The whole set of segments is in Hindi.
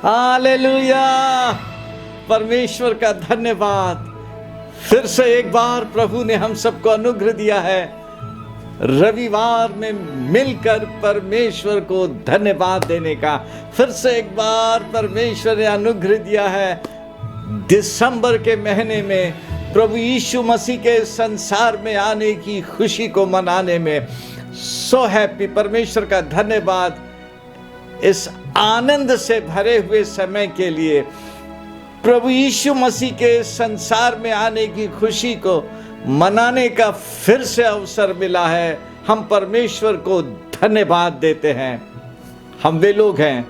हालेलुया। परमेश्वर का धन्यवाद। फिर से एक बार प्रभु ने हम सबको अनुग्रह दिया है रविवार में मिलकर परमेश्वर को धन्यवाद देने का। फिर से एक बार परमेश्वर ने अनुग्रह दिया है दिसंबर के महीने में प्रभु यीशु मसीह के संसार में आने की खुशी को मनाने में। So happy. परमेश्वर का धन्यवाद इस आनंद से भरे हुए समय के लिए। प्रभु यीशु मसीह के संसार में आने की खुशी को मनाने का फिर से अवसर मिला है। हम परमेश्वर को धन्यवाद देते हैं। हम वे लोग हैं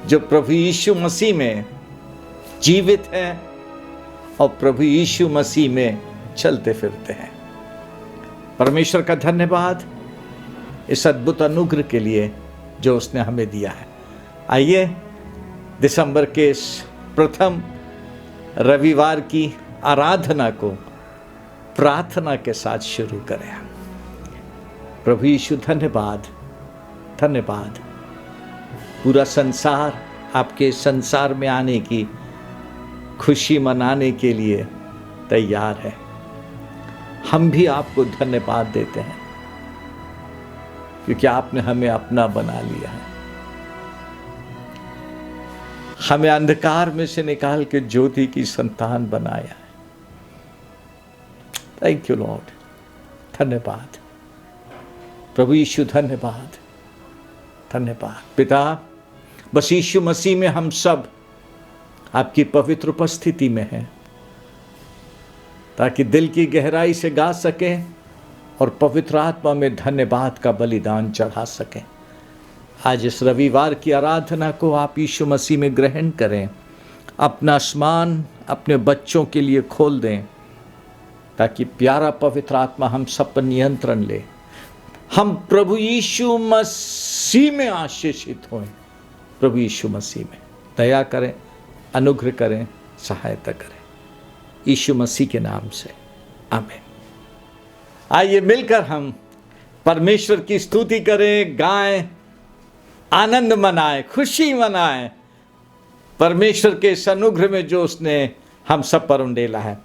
जो प्रभु यीशु मसीह में जीवित हैं और प्रभु यीशु मसीह में चलते फिरते हैं। परमेश्वर का धन्यवाद इस अद्भुत अनुग्रह के लिए जो उसने हमें दिया है। आइए दिसंबर के इस प्रथम रविवार की आराधना को प्रार्थना के साथ शुरू करें। प्रभु यीशु धन्यवाद, धन्यवाद। पूरा संसार आपके संसार में आने की खुशी मनाने के लिए तैयार है। हम भी आपको धन्यवाद देते हैं क्योंकि आपने हमें अपना बना लिया है। हमें अंधकार में से निकाल के ज्योति की संतान बनाया है। Thank you Lord. धन्यवाद प्रभु यीशु, धन्यवाद, धन्यवाद पिता। बस यीशु मसीह में हम सब आपकी पवित्र उपस्थिति में हैं ताकि दिल की गहराई से गा सकें और पवित्र आत्मा में धन्यवाद का बलिदान चढ़ा सकें। आज इस रविवार की आराधना को आप यीशु मसीह में ग्रहण करें। अपना आसमान अपने बच्चों के लिए खोल दें ताकि प्यारा पवित्र आत्मा हम सब पर नियंत्रण ले। हम प्रभु यीशु मसीह में आशीषित हों। प्रभु यीशु मसीह में दया करें, अनुग्रह करें, सहायता करें। यीशु मसीह के नाम से आमीन। आइए मिलकर हम परमेश्वर की स्तुति करें, गाएं, आनंद मनाएं, खुशी मनाएं परमेश्वर के इस अनुग्रह में जो उसने हम सब पर उंडेला है।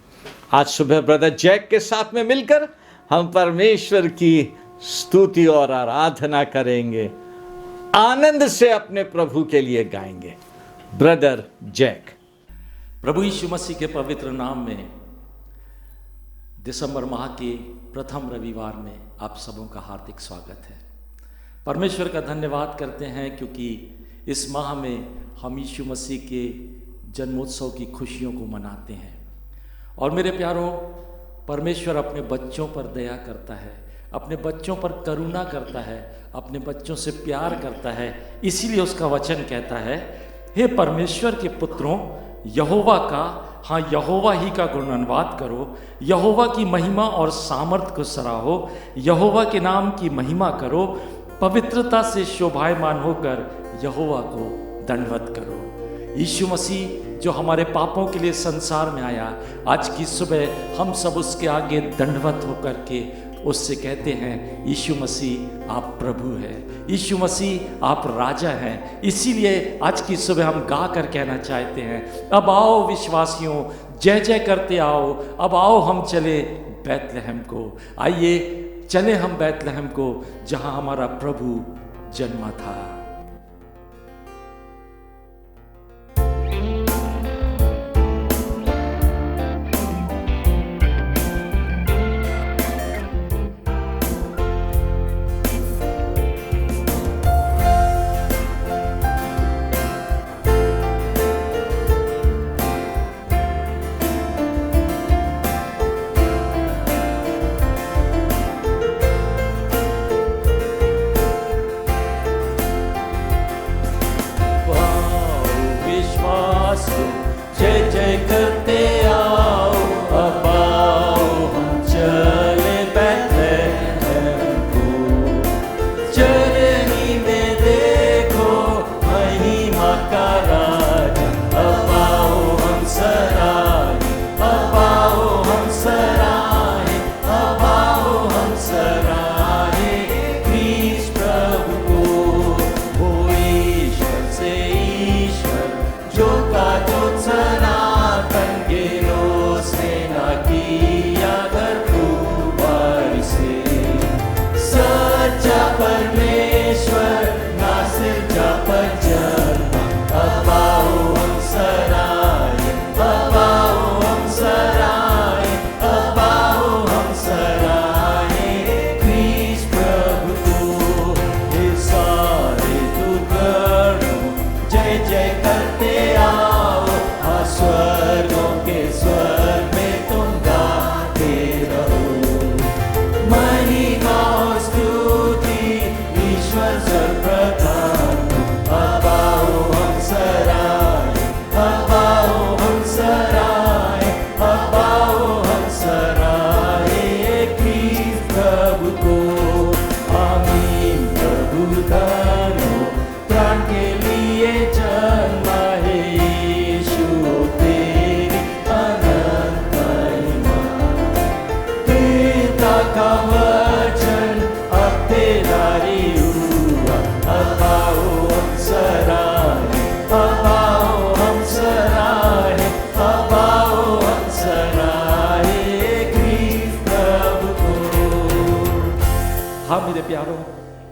आज सुबह ब्रदर जैक के साथ में मिलकर हम परमेश्वर की स्तुति और आराधना करेंगे, आनंद से अपने प्रभु के लिए गाएंगे। Brother Jack. प्रभु यीशु मसीह के पवित्र नाम में दिसंबर माह के प्रथम रविवार में आप सबों का हार्दिक स्वागत है। परमेश्वर का धन्यवाद करते हैं क्योंकि इस माह में हम यीशु मसीह के जन्मोत्सव की खुशियों को मनाते हैं। और मेरे प्यारों, परमेश्वर अपने बच्चों पर दया करता है, अपने बच्चों पर करुणा करता है, अपने बच्चों से प्यार करता है। इसीलिए उसका वचन कहता है, हे परमेश्वर के पुत्रों, यहोवा का, हाँ यहोवा ही का गुणगान करो, यहोवा की महिमा और सामर्थ को सराहो, यहोवा के नाम की महिमा करो, पवित्रता से शोभायमान होकर यहोवा को दंडवत करो। यीशु मसीह जो हमारे पापों के लिए संसार में आया, आज की सुबह हम सब उसके आगे दंडवत होकर के उससे कहते हैं, यीशु मसीह आप प्रभु हैं, यीशु मसीह आप राजा हैं। इसीलिए आज की सुबह हम गा कर कहना चाहते हैं, अब आओ विश्वासियों, जय जय करते आओ, अब आओ हम चले बैतलहम को। आइए चले हम बैतलहम को जहां हमारा प्रभु जन्मा था। पर जलवा, अब आओ हम सराय, अब आओ हम सराय, अब आओ हम सराय क्रीस प्रभु को। हे सारे दुर्गणों जय जय करते आओ, स्वर्गों के स्वर में तुम गाते रहो। महिमा और स्तुति ईश्वर सर्वप्रधान, अब आओ हम सराय, अब आओ हम सराय, अब आओ हम सराय क्रीस प्रभु को। आमीन प्रभु धन हो, प्राण के लिए जन्मा है यीशु तेरी अनंत महिमा। पिता का वचन अब तेरा ही हुआ, अब आओ हम सराय, अब आओ हम सराय, अब आओ हम सराय क्रीस प्रभु को। हाँ मेरे प्यारों,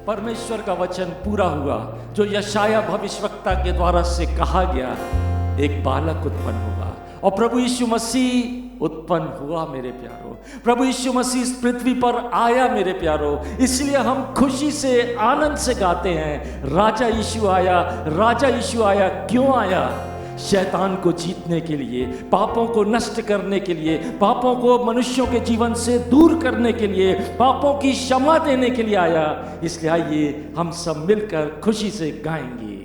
परमेश्वर का वचन पूरा हुआ जो यशाया भविष्यवक्ता के द्वारा से कहा गया, एक बालक उत्पन्न होगा और प्रभु यीशु मसीह उत्पन्न हुआ मेरे प्यारों। प्रभु यीशु मसीह इस पृथ्वी पर आया मेरे प्यारों, इसलिए हम खुशी से आनंद से गाते हैं, राजा यीशु आया, राजा यीशु आया। क्यों आया? शैतान को जीतने के लिए, पापों को नष्ट करने के लिए, पापों को मनुष्यों के जीवन से दूर करने के लिए, पापों की क्षमा देने के लिए आया। इसलिए आइए हम सब मिलकर खुशी से गाएंगे।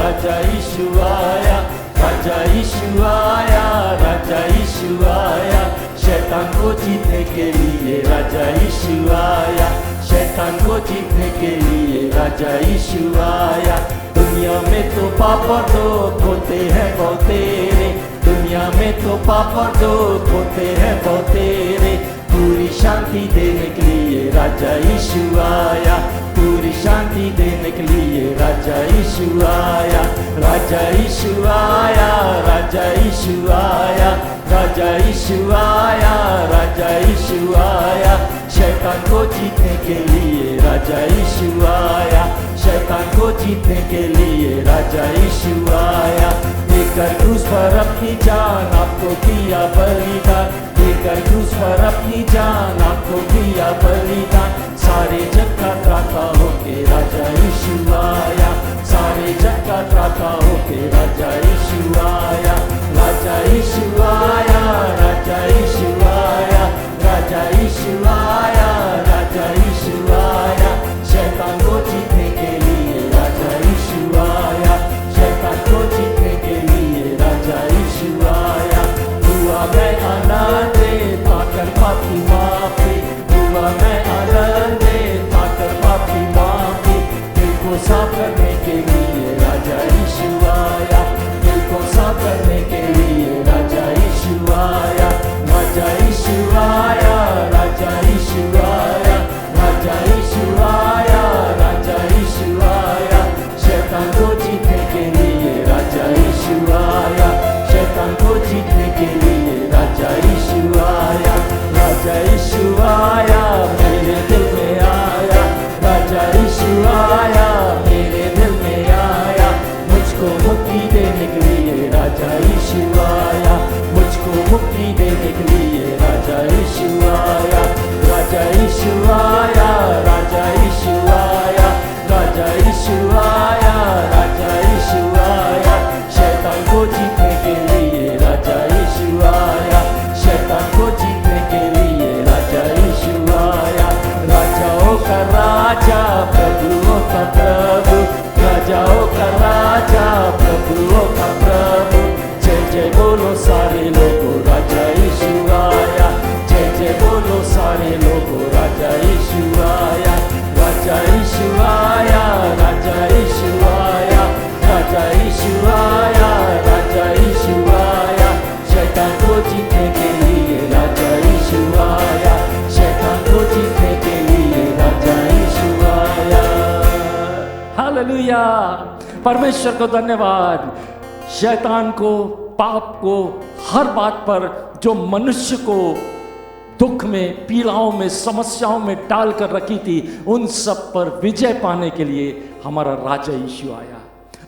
राजा यीशु आया, राजा यीशु आया, राजा यीशु आया, शैतान को जीतने के लिए राजा यीशु आया, शैतान को जीतने के लिए राजा यीशु आया। दुनिया में तो पाप और दुख होते हैं बहुत तेरे, दुनिया में तो पाप और दुख होते हैं बहुत तेरे, पूरी शांति देने के लिए राजा यीशु आया, पूरी शांति देने के लिए राजा यीशु आया, राजा यीशु आया, राजा यीशु आया, राजा यीशु आया, राजा यीशु आया, शैतान को जीतने के लिए राजा यीशु आया, शैतान को जीतने के लिए राजा यीशु आया। लेकर क्रूस पर अपनी जान आपको किया बलिदान, लेकर क्रूस पर अपनी जान आपको किया बलिदान, सारे जग का त्राता होके राजा यीशु आया, सारे जग का त्राता होके राजा यीशु आया, राजा यीशु आया, राजा यीशु आया, राजा यीशु आया, राजा यीशु आया, शैतान को जीतने के लिए राजा यीशु आया, शैतान को जीतने के लिए राजा यीशु आया। हुआ मैं आनंदित पाकर पापी माफी, हुआ मैं आनंदित पाकर पापी माफी, दिल को साफ करने के लिए राजा यीशु आया, दिल को साफ करने के लिए राजा यीशु आया, राजा यीशु आया, राजा यीशु आया, राजा यीशु आया, राजा यीशु आया, शैतान को जीतने के लिए राजा यीशु आया, शैतान को जीतने के लिए राजा यीशु आया, राजा यीशु आया, मेरे दिल में आया, राजा यीशु आया, मेरे दिल में आया, मुझको मुक्ति देने के लिए राजा यीशु आया, मुझको मुक्ति देने के लिए राजा यीशु आया, राजा यीशु आया, राजा यीशु आया, राजा यीशु आया, राजा यीशु आया, शैतान को जीतने के लिए राजा यीशु आया, शैतान को जीतने के लिए राजा यीशु आया, राजाओं का राजा प्रभुओं का प्रभु, राजाओं का राजा प्रभुओं का प्रभु, जय जय बोलो सारे लोगों राजा यीशु आया, जय जय बोलो सारे लोगों राजा यीशु आया, राजा यीशु आया, राजा यीशु आया, राजा यीशु आया, राजा यीशु आया, शैतान को जीतने के लिए राजा यीशु आया, शैतान को जीतने के परमेश्वर को धन्यवाद। शैतान को, पाप को, हर बात पर जो मनुष्य को दुख में, पीड़ाओं में, समस्याओं में डालकर रखी थी, उन सब पर विजय पाने के लिए हमारा राजा यीशु आया।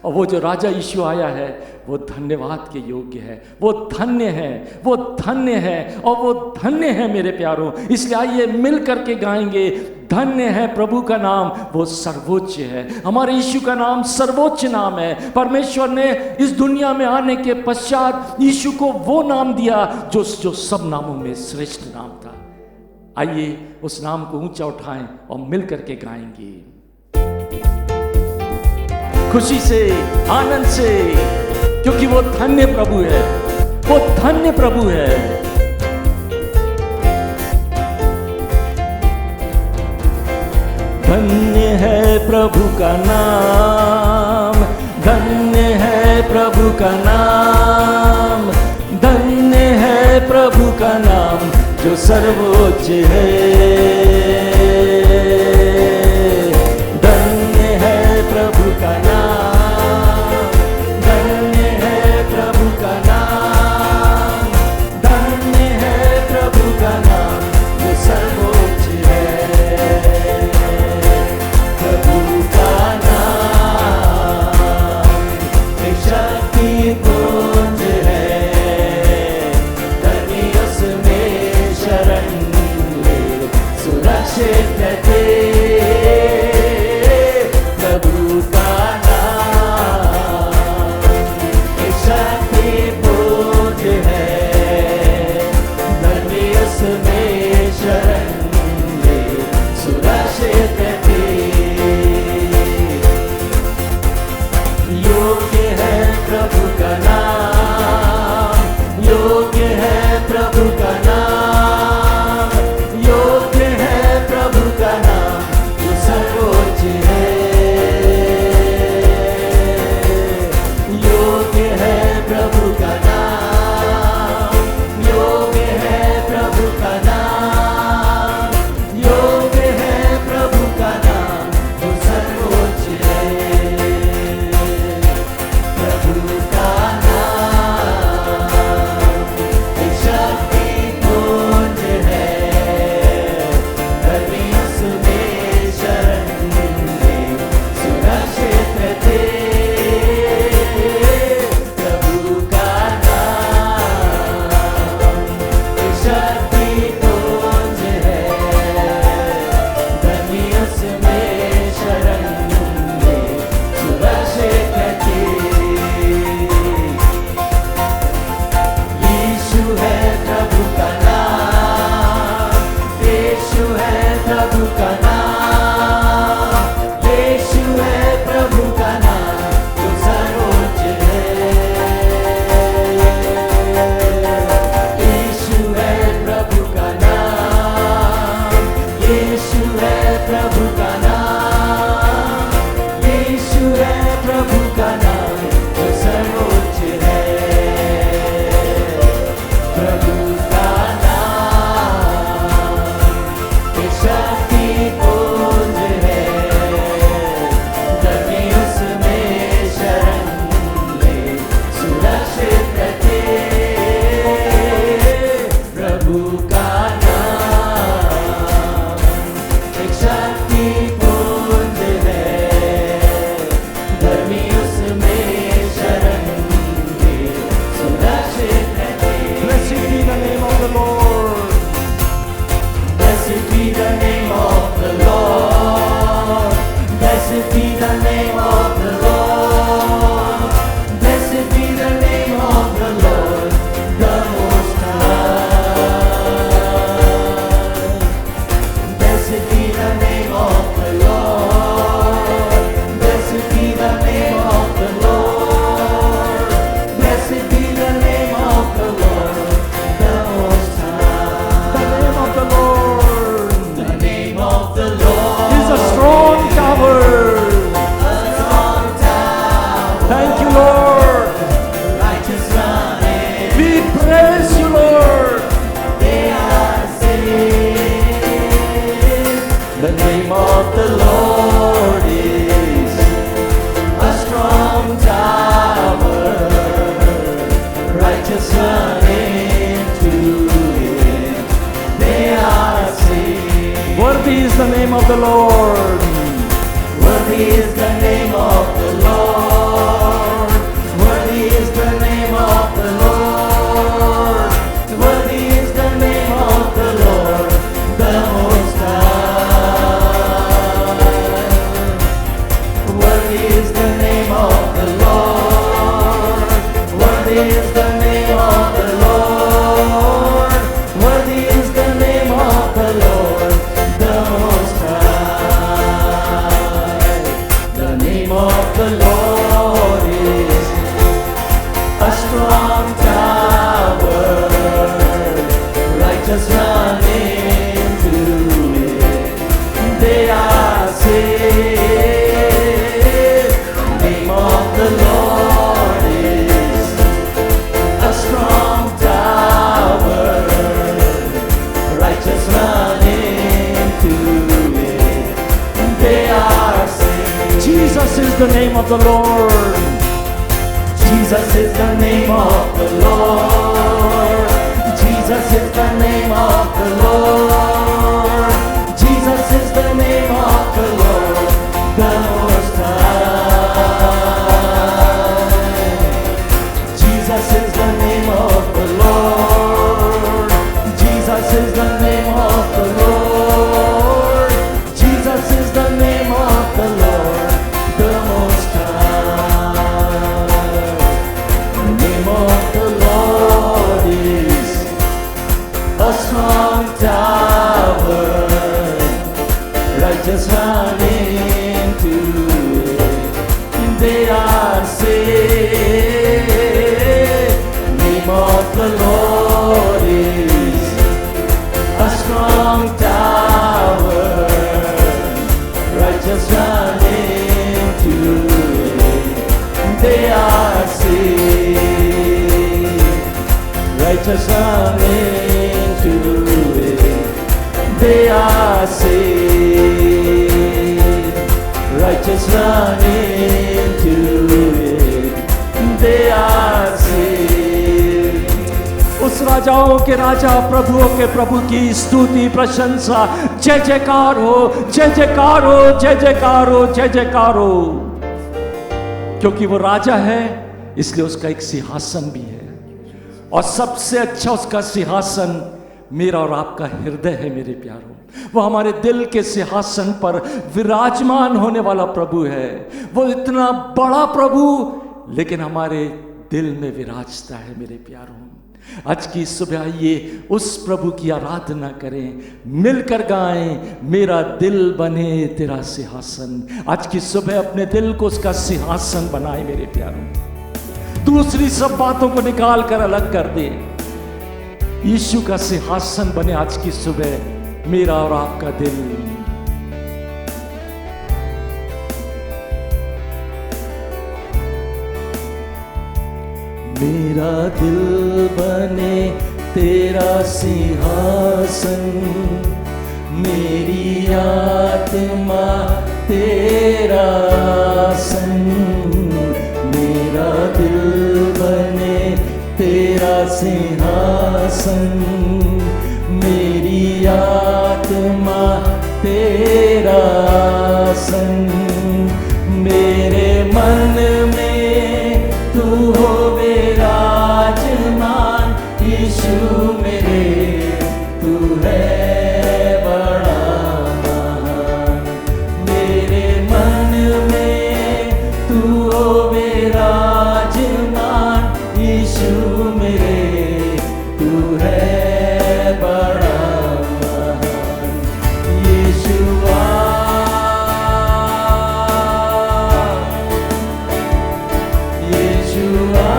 और वो जो राजा यीशु आया है वो धन्यवाद के योग्य है, वो धन्य है, वो धन्य है और वो धन्य है मेरे प्यारों। इसलिए आइए मिल करके गाएंगे, धन्य है प्रभु का नाम, वो सर्वोच्च है। हमारे यीशु का नाम सर्वोच्च नाम है। परमेश्वर ने इस दुनिया में आने के पश्चात यीशु को वो नाम दिया जो सब नामों में श्रेष्ठ नाम था। आइए उस नाम को ऊंचा उठाएं और मिल करके गाएंगे खुशी से, आनंद से, क्योंकि वो धन्य प्रभु है, वो धन्य प्रभु है। धन्य है प्रभु का नाम, धन्य है प्रभु का नाम, धन्य है प्रभु का नाम जो सर्वोच्च है। धन्य है प्रभु का नाम, धन्य है प्रभु का नाम, धन्य है प्रभु का नाम जो सर्वोच्च है। प्रभु का नाम एक शक्ति पुंज है, धनी उसमें शरण ले, righteous run into it, they are saved. Worthy is the name of the Lord. Worthy is the name of the Lord. Worthy is the name of the Lord. Worthy is the name of the Lord, the Most High. Worthy is the name of the Lord. Worthy is the name of the Lord. Worthy is the name of the Lord, the Most High. The name of the Lord is a strong tower. Righteous run into it, they are saved. The name of the Lord is a strong tower. Righteous run into it, they are saved. Jesus is the name of the Lord. Jesus is the name of the Lord. Jesus is the name of the Lord. Jesus is the name of the Lord, the Most High. Jesus is the name of the Lord. Jesus is the name of the Lord. Jesus is the name of the Lord, the Most High. The name of the Lord is a strong tower. Righteous run into it, they are saved. The name of the Lord is a strong tower. Righteous run into it, they are saved. Righteous run into it, they are saved. Righteous run into it, they are saved. उस राजाओं के राजा, प्रभुओं के प्रभु की स्तुति, प्रशंसा, जय जयकार हो, जय जयकार हो, जय जयकार हो, जय जयकार हो। क्योंकि वो राजा है, इसलिए उसका एक सिंहासन भी है, और सबसे अच्छा उसका सिंहासन मेरा और आपका हृदय है। मेरे प्यारों, वो हमारे दिल के सिंहासन पर विराजमान होने वाला प्रभु है। वो इतना बड़ा प्रभु, लेकिन हमारे दिल में विराजता है। मेरे प्यारों, आज की सुबह आइए उस प्रभु की आराधना करें, मिलकर गाएं, मेरा दिल बने तेरा सिंहासन। आज की सुबह अपने दिल को उसका सिंहासन बनाए। मेरे प्यारों, दूसरी सब बातों को निकाल कर अलग कर दे, यीशु का सिंहासन बने आज की सुबह मेरा और आपका दिल। मेरा दिल बने तेरा सिंहासन, मेरी आत्मा तेरा आसन। मेरा दिल बने तेरा सिंहासन, मेरी आत्मा तेरा आसन। मेरे मन में तू हो विराजमान, यीशु मेरे तू है बड़ा महान। मेरे मन में तू हो विराजमान, यीशु मेरे तू है बड़ा महान। यीशुआ यीशुआ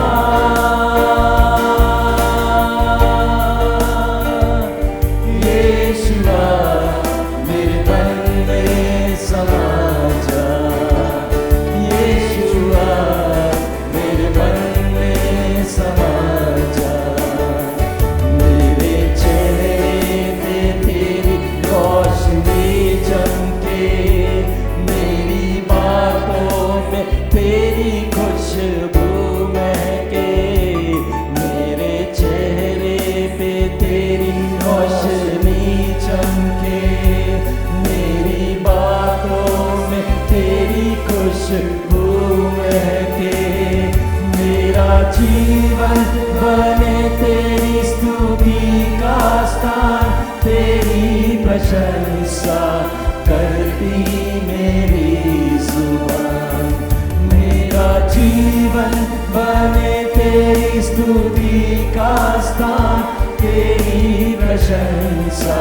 खुशबू महके, मेरा जीवन बने तेरी स्तुति का स्थान, तेरी प्रशंसा करती मेरी जुबान। मेरा जीवन बने तेरी स्तुति का स्थान, तेरी प्रशंसा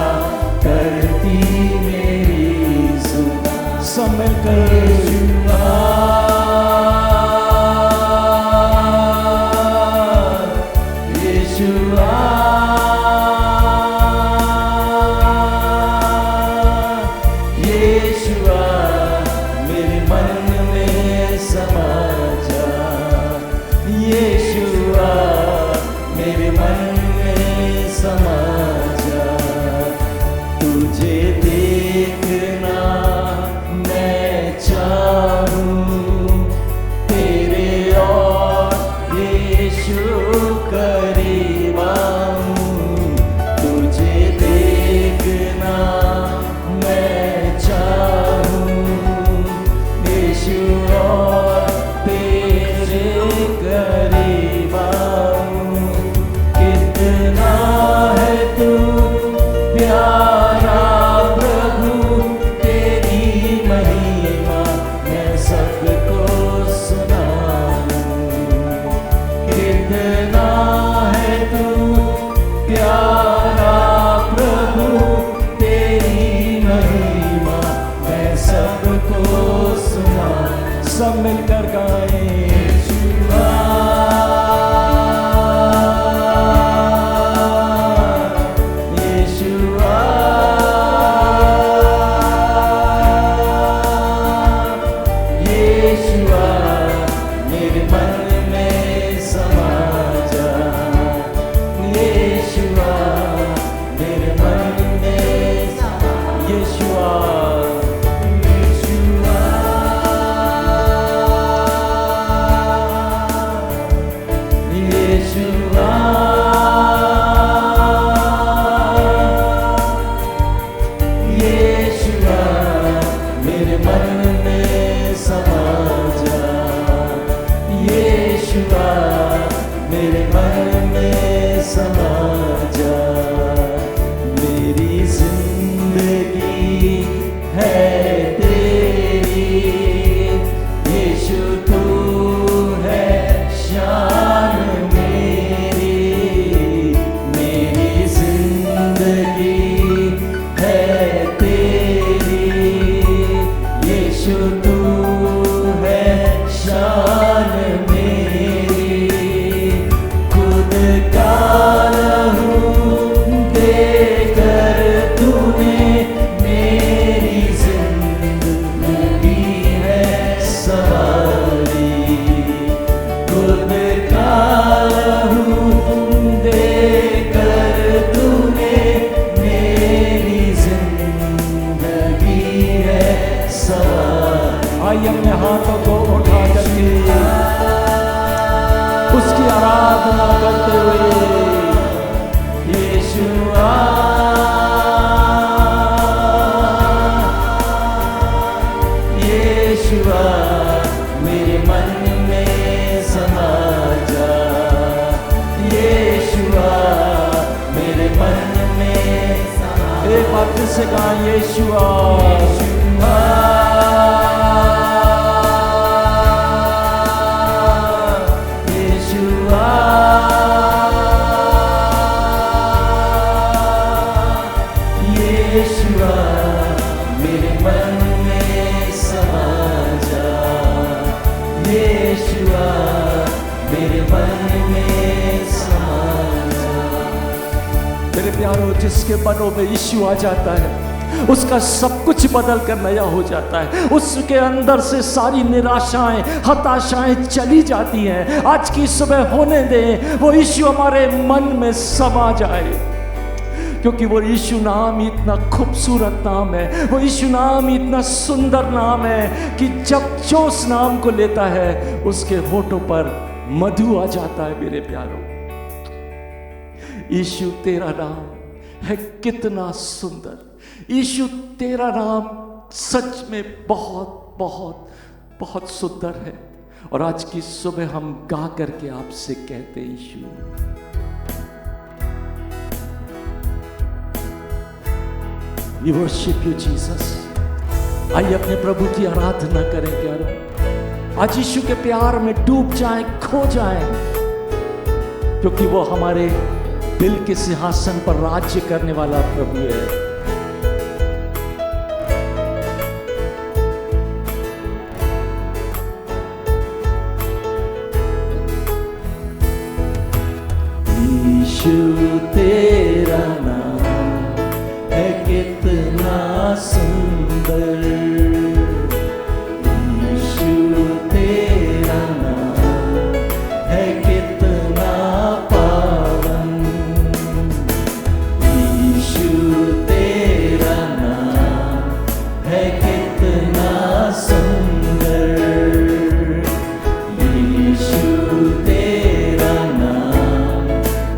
करती मेरी जुबान। सब मिलकर जिसके मनों में यीशु आ जाता है उसका सब कुछ बदल कर नया हो जाता है। उसके अंदर से सारी निराशाएं, हताशाएं चली जाती हैं। आज की सुबह होने दें वो यीशु हमारे मन में समा जाए, क्योंकि वो यीशु नाम ही इतना खूबसूरत नाम है, वो यीशु नाम ही इतना सुंदर नाम है कि जब जो उस नाम को लेता है उसके होठों पर मधु आ जाता है। मेरे प्यारों, यीशु तेरा नाम है कितना सुंदर। यीशु तेरा नाम सच में बहुत बहुत बहुत सुंदर है। और आज की सुबह हम गा करके आपसे कहते हैं यीशु, We worship you Jesus। आइए अपने प्रभु की आराधना करें प्यारों। आज यीशु के प्यार में डूब जाएं, खो जाएं, क्योंकि वो हमारे दिल के सिंहासन पर राज्य करने वाला प्रभु है। यीशु तेरा नाम है कितना सुंदर, यीशु तेरा नाम है कितना पावन, यीशु तेरा नाम है कितना सुंदर, यीशु तेरा नाम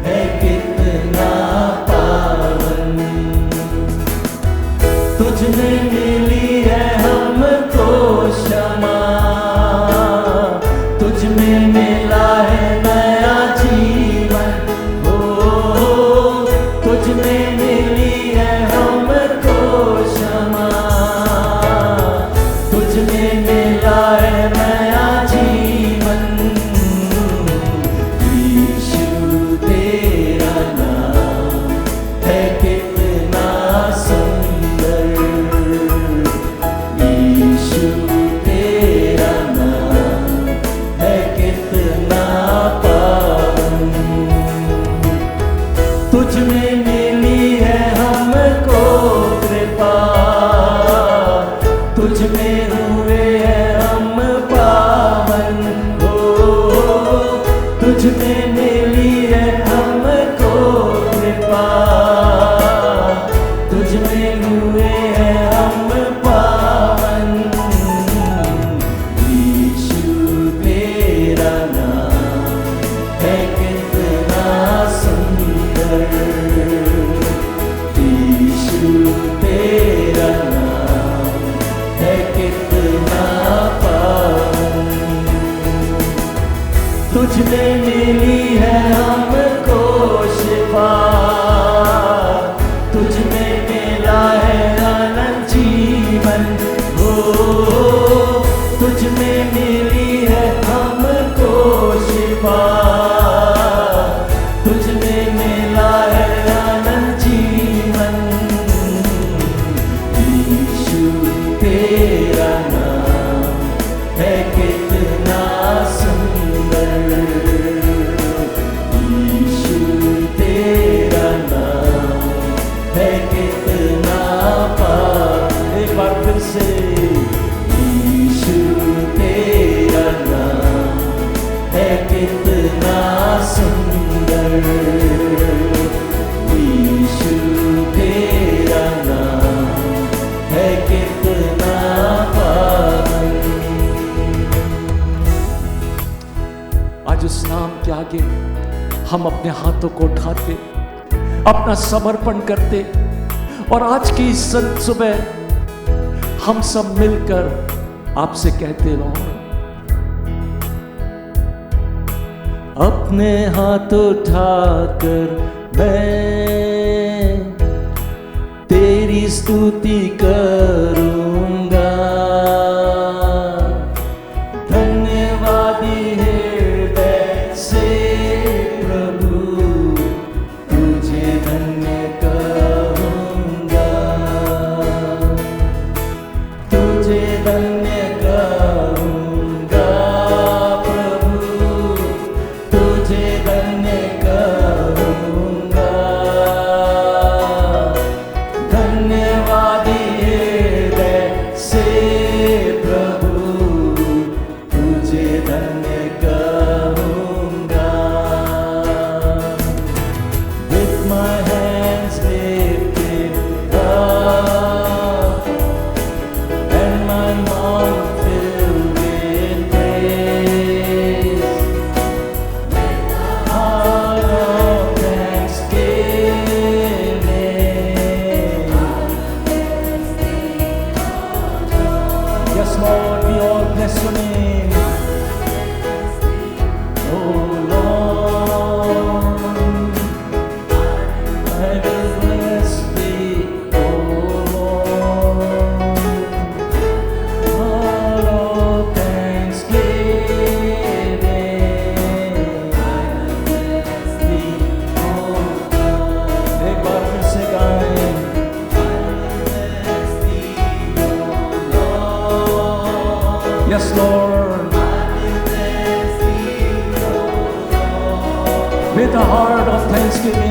है कितना पावन। तुझने मिली है हमको क्षमा, तुझ में मिला है नया जीवन, हो तुझ में मिली है हमको क्षमा, तुझ में मिला है नया जीवन, यीशु तेरा नाम है कितना सुंदर, यीशु तेरा नाम है कितना पावन। तुझ में मिली है हमको कृपा, तुझ में हुए हैं हम पावन, हो तुझ में मिली है हमको कृपा, तुझ में हुए हैं हम पावन, यीशु तेरा नाम है कितना सुंदर, यीशु तेरा नाम है कितना पावन। तुझ में मिली है हमको शिफा, तुझ में मिला है अनंत जीवन, हो तुझ में मिली है हमको शिफा, तुझ में मिला है अनंत जीवन, यीशु तेरा नाम है कितना सुंदर, यीशु तेरा नाम है कितना पावन। एक बार फिर से, यीशु तेरा नाम है कितना सुंदर, यीशु तेरा नाम है कितना पावन। आज उस नाम के आगे हम अपने हाथों को उठाते, अपना समर्पण करते, और आज की इस सुबह हम सब मिलकर आपसे कहते रहो, अपने हाथ उठाकर मैं तेरी स्तुति करूंगा, धन्यवादी हृदय से प्रभु तुझे धन्य कहूंगा, तुझे धन्य कहूंगा प्रभु, तुझे धन्य कहूंगा, धन्यवादी thanksgiving.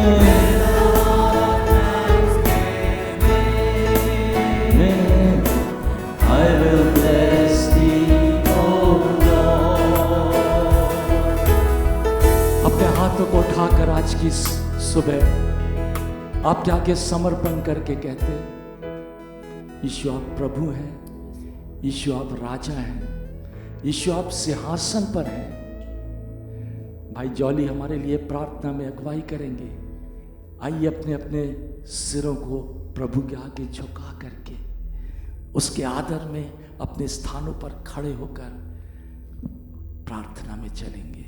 I will bless thee, O Lord. अपने हाथों को उठाकर आज की सुबह आपके आगे समर्पण करके कहते हैं, यीशु आप प्रभु हैं, यीशु आप राजा हैं, यीशु आप सिंहासन पर हैं। भाई जॉली हमारे लिए प्रार्थना में अगुवाई करेंगे। आइए अपने अपने सिरों को प्रभु के आगे झुका करके उसके आदर में अपने स्थानों पर खड़े होकर प्रार्थना में चलेंगे।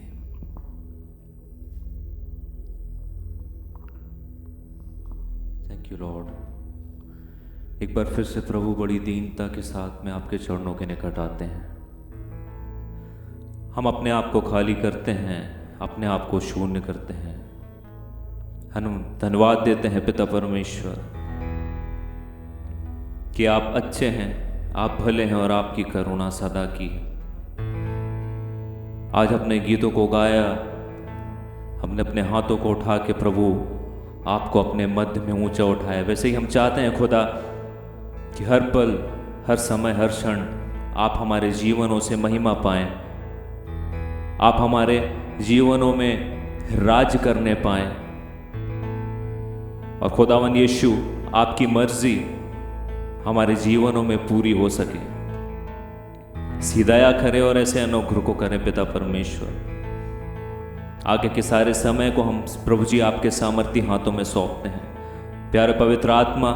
Thank you Lord. एक बार फिर से प्रभु बड़ी दीनता के साथ में आपके चरणों के निकट आते हैं। हम अपने आप को खाली करते हैं, अपने आप को शून्य करते हैं। हम धन्यवाद देते हैं पिता परमेश्वर कि आप अच्छे हैं, आप भले हैं और आपकी करुणा सदा की है। आज अपने गीतों को गाया, हमने अपने हाथों को उठा के प्रभु आपको अपने मध्य में ऊंचा उठाया। वैसे ही हम चाहते हैं खुदा कि हर पल, हर समय, हर क्षण आप हमारे जीवनों से महिमा पाएं, आप हमारे जीवनों में राज करने पाएं और खुदावन यीशु आपकी मर्जी हमारे जीवनों में पूरी हो सके। दया करें और ऐसे अनुग्रह को करें पिता परमेश्वर। आगे के सारे समय को हम प्रभु जी आपके सामर्थी हाथों में सौंपते हैं। प्यारे पवित्र आत्मा,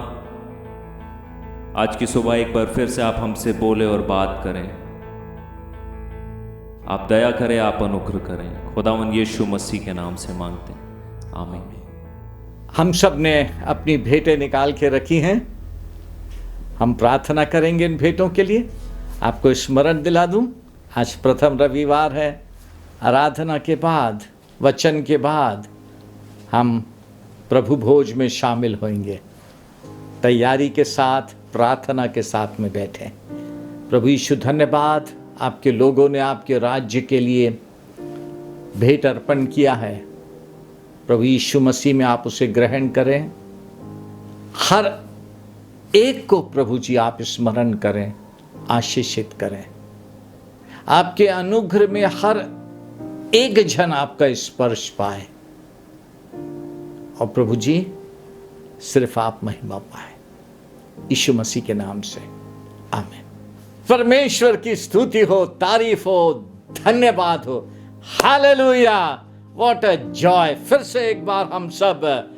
आज की सुबह एक बार फिर से आप हमसे बोले और बात करें। आप दया करें, आप अनुग्रह करें। खुदावन यीशु मसीह के नाम से मांगते हैं, आमीन। हम सब ने अपनी भेंटें निकाल के रखी हैं। हम प्रार्थना करेंगे इन भेंटों के लिए। आपको स्मरण दिला दूं, आज प्रथम रविवार है। आराधना के बाद, वचन के बाद हम प्रभु भोज में शामिल होंगे। तैयारी के साथ, प्रार्थना के साथ में बैठे। प्रभु यीशु धन्यवाद, आपके लोगों ने आपके राज्य के लिए भेंट अर्पण किया है। प्रभु यीशु मसीह में आप उसे ग्रहण करें। हर एक को प्रभु जी आप स्मरण करें, आशीषित करें। आपके अनुग्रह में हर एक जन आपका स्पर्श पाए और प्रभु जी सिर्फ आप महिमा पाए। यीशु मसीह के नाम से आमीन। परमेश्वर की स्तुति हो, तारीफ हो, धन्यवाद हो। Hallelujah, what a joy. फिर से एक बार हम सब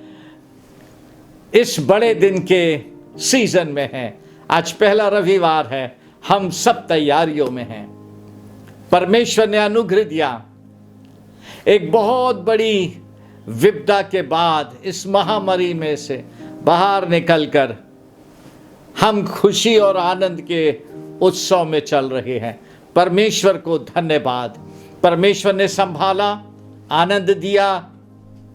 इस बड़े दिन के सीजन में हैं। आज पहला रविवार है, हम सब तैयारियों में हैं। परमेश्वर ने अनुग्रह दिया। एक बहुत बड़ी विपदा के बाद इस महामारी में से बाहर निकलकर हम खुशी और आनंद के उत्सव में चल रहे हैं। परमेश्वर को धन्यवाद। परमेश्वर ने संभाला, आनंद दिया,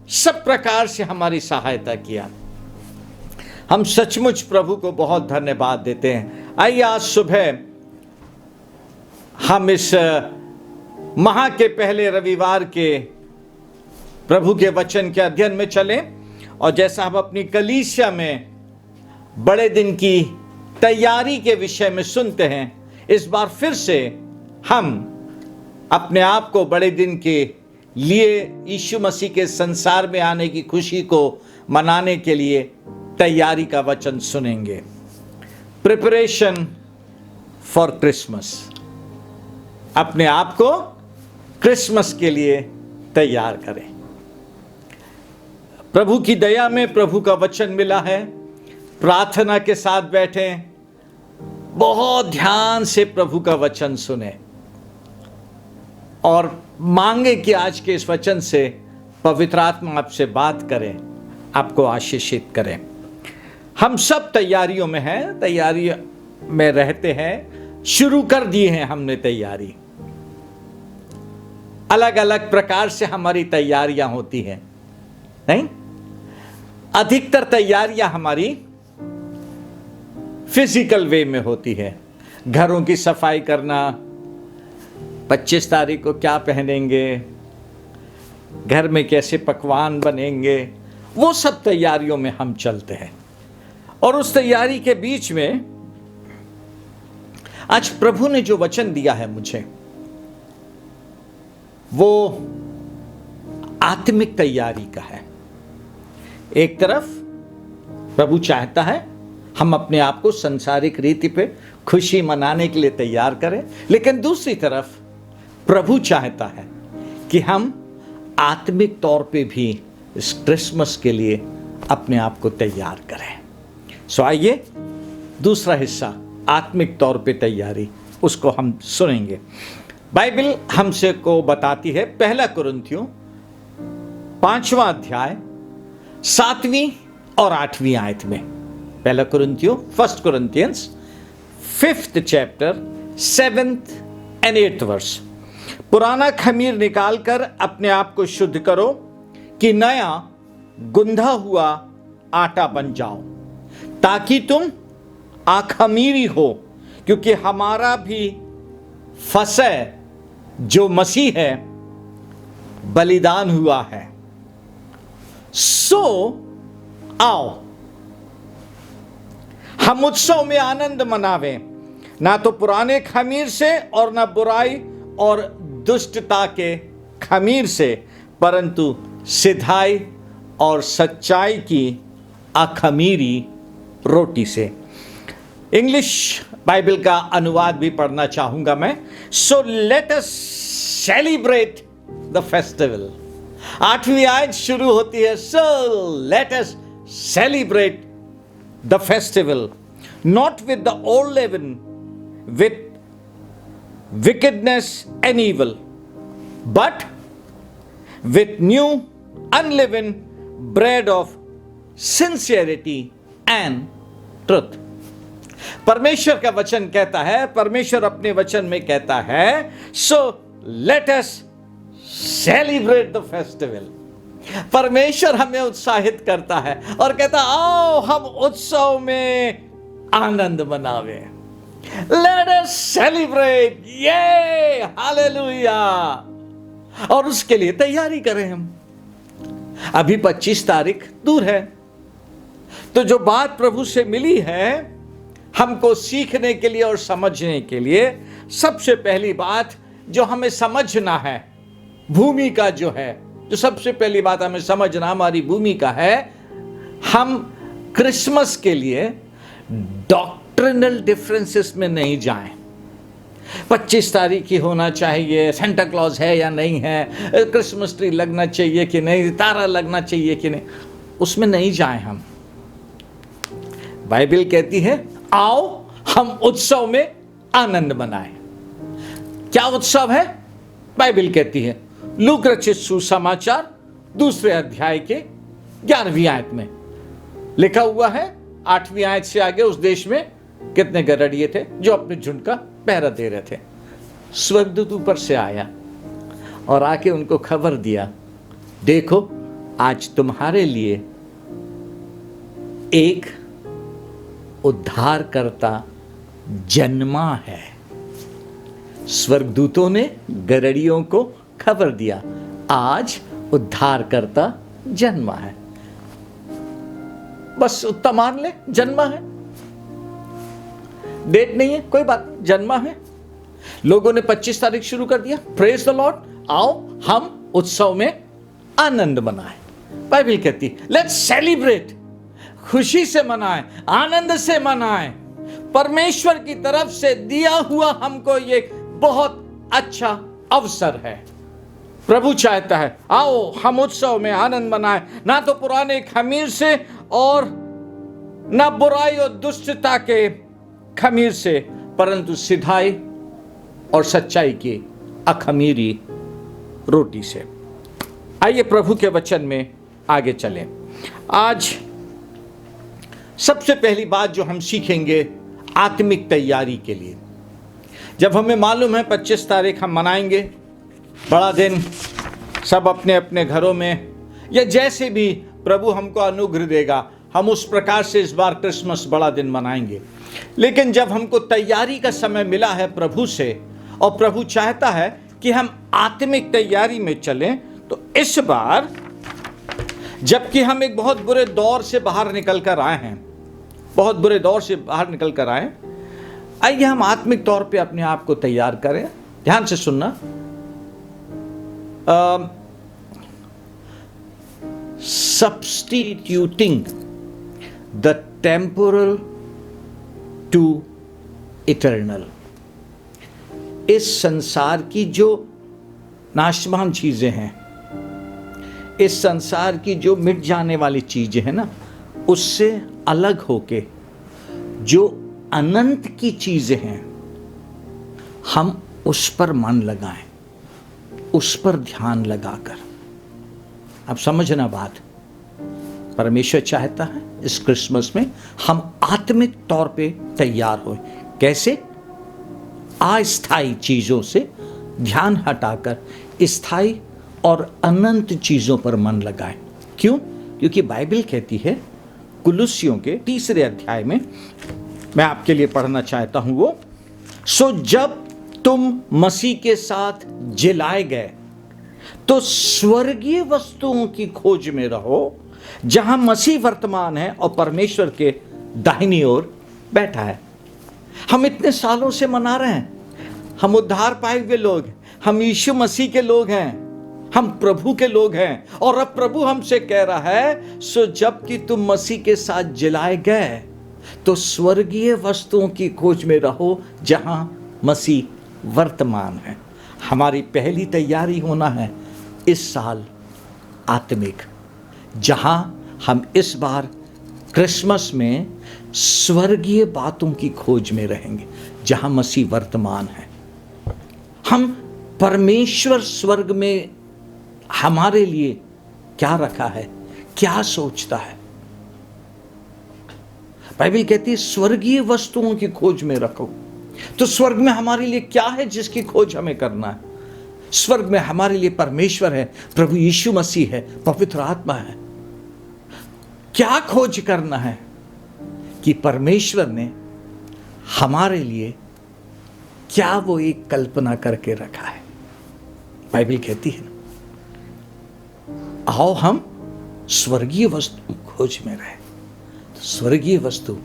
सब प्रकार से हमारी सहायता किया। हम सचमुच प्रभु को बहुत धन्यवाद देते हैं। आइए आज सुबह हम इस माह के पहले रविवार के प्रभु के वचन के अध्ययन में चलें और जैसा हम अपनी कलीसिया में बड़े दिन की तैयारी के विषय में सुनते हैं, इस बार फिर से हम अपने आप को बड़े दिन के लिए यीशु मसीह के संसार में आने की खुशी को मनाने के लिए तैयारी का वचन सुनेंगे। Preparation for Christmas. अपने आप को क्रिसमस के लिए तैयार करें। प्रभु की दया में प्रभु का वचन मिला है। प्रार्थना के साथ बैठें, बहुत ध्यान से प्रभु का वचन सुने और मांगे कि आज के इस वचन से पवित्र आत्मा आपसे बात करें, आपको आशीषित करें। हम सब तैयारियों में हैं, तैयारी में रहते हैं। शुरू कर दी है हमने तैयारी। अलग अलग प्रकार से हमारी तैयारियां होती हैं, नहीं? अधिकतर तैयारियां हमारी फिजिकल वे में होती है। घरों की सफाई करना, 25 तारीख को क्या पहनेंगे, घर में कैसे पकवान बनेंगे, वो सब तैयारियों में हम चलते हैं। और उस तैयारी के बीच में आज प्रभु ने जो वचन दिया है मुझे, वो आत्मिक तैयारी का है। एक तरफ प्रभु चाहता है हम अपने आप को संसारिक रीति पे खुशी मनाने के लिए तैयार करें, लेकिन दूसरी तरफ प्रभु चाहता है कि हम आत्मिक तौर पे भी इस क्रिसमस के लिए अपने आप को तैयार करें। सो आइए दूसरा हिस्सा, आत्मिक तौर पे तैयारी, उसको हम सुनेंगे। बाइबल हमसे को बताती है, पहला कुरिन्थियों 5वां अध्याय 7वीं और 8वीं आयत में। पहला कुरिन्थियों, 1 Corinthians 5th chapter 7th and 8th verse। पुराना खमीर निकालकर अपने आप को शुद्ध करो कि नया गुंधा हुआ आटा बन जाओ, ताकि तुम अखमीरी हो, क्योंकि हमारा भी फसह जो मसीह है बलिदान हुआ है। सो आओ हम उत्सव में आनंद मनावें, ना तो पुराने खमीर से और ना बुराई और दुष्टता के खमीर से, परंतु सिधाई और सच्चाई की अखमीरी रोटी से। इंग्लिश बाइबल का अनुवाद भी पढ़ना चाहूंगा मैं। So let us celebrate the festival. 8वीं आयत शुरू होती है, so let us celebrate the festival, not with the old leaven, with wickedness and evil, but with new unleavened bread of sincerity and truth। परमेश्वर का वचन कहता है, परमेश्वर अपने वचन में कहता है, so let us celebrate the festival। परमेश्वर हमें उत्साहित करता है और कहता आओ हम उत्सव में आनंद मनावे। Let us celebrate, ये हालेलुया। और उसके लिए तैयारी करें हम। अभी 25 तारीख दूर है, तो जो बात प्रभु से मिली है हमको सीखने के लिए और समझने के लिए, सबसे पहली बात जो हमें समझना है, भूमिका जो है, जो सबसे पहली बात हमें समझना हमारी भूमिका है, हम क्रिसमस के लिए डॉक्ट्रिनल डिफरेंसेस में नहीं जाएं। 25 तारीख ही होना चाहिए, सेंटा क्लॉज है या नहीं है, क्रिसमस ट्री लगना चाहिए कि नहीं, तारा लगना चाहिए कि नहीं, उसमें नहीं जाएं हम। बाइबल कहती है आओ हम उत्सव में आनंद मनाएं। क्या उत्सव है? बाइबल कहती है, लूक रचित सुसमाचार 2 अध्याय के 11वीं आयत में लिखा हुआ है। 8वीं आयत से आगे, उस देश में कितने गदड़िए थे जो अपने झुंड का पहरा दे रहे थे। स्वर्गदूत ऊपर से आया और आके उनको खबर दिया, देखो आज तुम्हारे लिए एक उद्धारकर्ता जन्मा है। स्वर्गदूतों ने गदड़ियों को खबर दिया, आज उद्धारकर्ता जन्मा है। बस उतना मान ले, जन्मा है, डेट नहीं है, कोई बात नहीं, जन्मा है। लोगों ने 25 तारीख शुरू कर दिया, प्रेज द लॉर्ड, आओ हम उत्सव में आनंद मनाएं। बाइबल कहती है लेट्स सेलिब्रेट, खुशी से मनाएं, आनंद से मनाएं। परमेश्वर की तरफ से दिया हुआ हमको ये बहुत अच्छा अवसर है। प्रभु चाहता है आओ हम उत्सव में आनंद मनाएं, ना तो पुराने खमीर से और ना बुराई और दुष्टता के खमीर से, परंतु सिधाई और सच्चाई की अखमीरी रोटी से। आइए प्रभु के वचन में आगे चलें। आज सबसे पहली बात जो हम सीखेंगे आत्मिक तैयारी के लिए। जब हमें मालूम है 25 तारीख हम मनाएंगे, बड़ा दिन, सब अपने अपने घरों में, या जैसे भी प्रभु हमको अनुग्रह देगा हम उस प्रकार से इस बार क्रिसमस बड़ा दिन मनाएंगे। लेकिन जब हमको तैयारी का समय मिला है प्रभु से, और प्रभु चाहता है कि हम आत्मिक तैयारी में चलें, तो इस बार जबकि हम एक बहुत बुरे दौर से बाहर निकल कर आए हैं, बहुत बुरे दौर से बाहर निकल कर आए, आइए हम आत्मिक तौर पे अपने आप को तैयार करें। ध्यान से सुनना। Substituting the temporal to eternal. इस संसार की जो नाशवान चीजें हैं, इस संसार की जो मिट जाने वाली चीजें हैं ना, उससे अलग होके जो अनंत की चीजें हैं, हम उस पर मन लगाएं, उस पर ध्यान लगाकर। अब समझना बात, परमेश्वर चाहता है इस क्रिसमस में हम आत्मिक तौर पे तैयार हों। कैसे? अस्थायी चीजों से ध्यान हटाकर स्थायी और अनंत चीजों पर मन लगाएं। क्यों? क्योंकि बाइबल कहती है कुलुस्सियों के 3 अध्याय में, मैं आपके लिए पढ़ना चाहता हूं वो, सो जब तुम मसीह के साथ जिलाए गए तो स्वर्गीय वस्तुओं की खोज में रहो, जहां मसीह वर्तमान है और परमेश्वर के दाहिनी ओर बैठा है। हम इतने सालों से मना रहे हैं, हम उद्धार पाए हुए लोग, हम यीशु मसीह के लोग हैं, हम प्रभु के लोग हैं, और अब प्रभु हमसे कह रहा है, सो जबकि तुम मसीह के साथ जिलाए गए तो स्वर्गीय वस्तुओं की खोज में रहो, जहां मसीह वर्तमान है। हमारी पहली तैयारी होना है इस साल आत्मिक, जहां हम इस बार क्रिसमस में स्वर्गीय बातों की खोज में रहेंगे, जहां मसीह वर्तमान है। हम परमेश्वर स्वर्ग में हमारे लिए क्या रखा है, क्या सोचता है। बाइबल कहती है स्वर्गीय वस्तुओं की खोज में रखो। तो स्वर्ग में हमारे लिए क्या है जिसकी खोज हमें करना है? स्वर्ग में हमारे लिए परमेश्वर है, प्रभु यीशु मसीह है, पवित्र आत्मा है। क्या खोज करना है कि परमेश्वर ने हमारे लिए क्या वो एक कल्पना करके रखा है। बाइबल कहती है आओ हम स्वर्गीय वस्तु खोज में रहे। तो स्वर्गीय वस्तु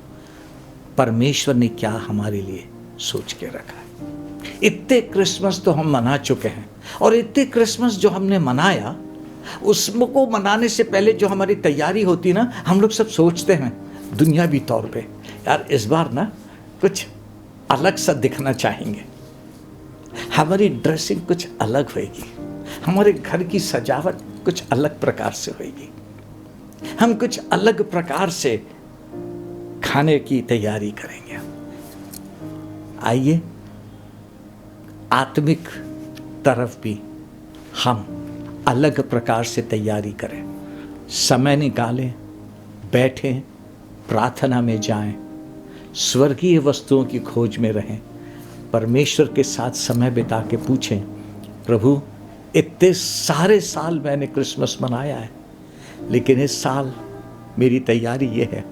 परमेश्वर ने क्या हमारे लिए सोच के रखा है। इतने क्रिसमस तो हम मना चुके हैं, और इतने क्रिसमस जो हमने मनाया, उसको मनाने से पहले जो हमारी तैयारी होती ना, हम लोग सब सोचते हैं दुनियावी तौर पे, यार इस बार ना कुछ अलग सा दिखना चाहेंगे, हमारी ड्रेसिंग कुछ अलग होगी, हमारे घर की सजावट कुछ अलग प्रकार से होगी, हम कुछ अलग प्रकार से खाने की तैयारी करेंगे। आइए आत्मिक तरफ भी हम अलग प्रकार से तैयारी करें। समय निकालें, बैठें, प्रार्थना में जाएं, स्वर्गीय वस्तुओं की खोज में रहें, परमेश्वर के साथ समय बिता के पूछें, प्रभु इतने सारे साल मैंने क्रिसमस मनाया है, लेकिन इस साल मेरी तैयारी ये है,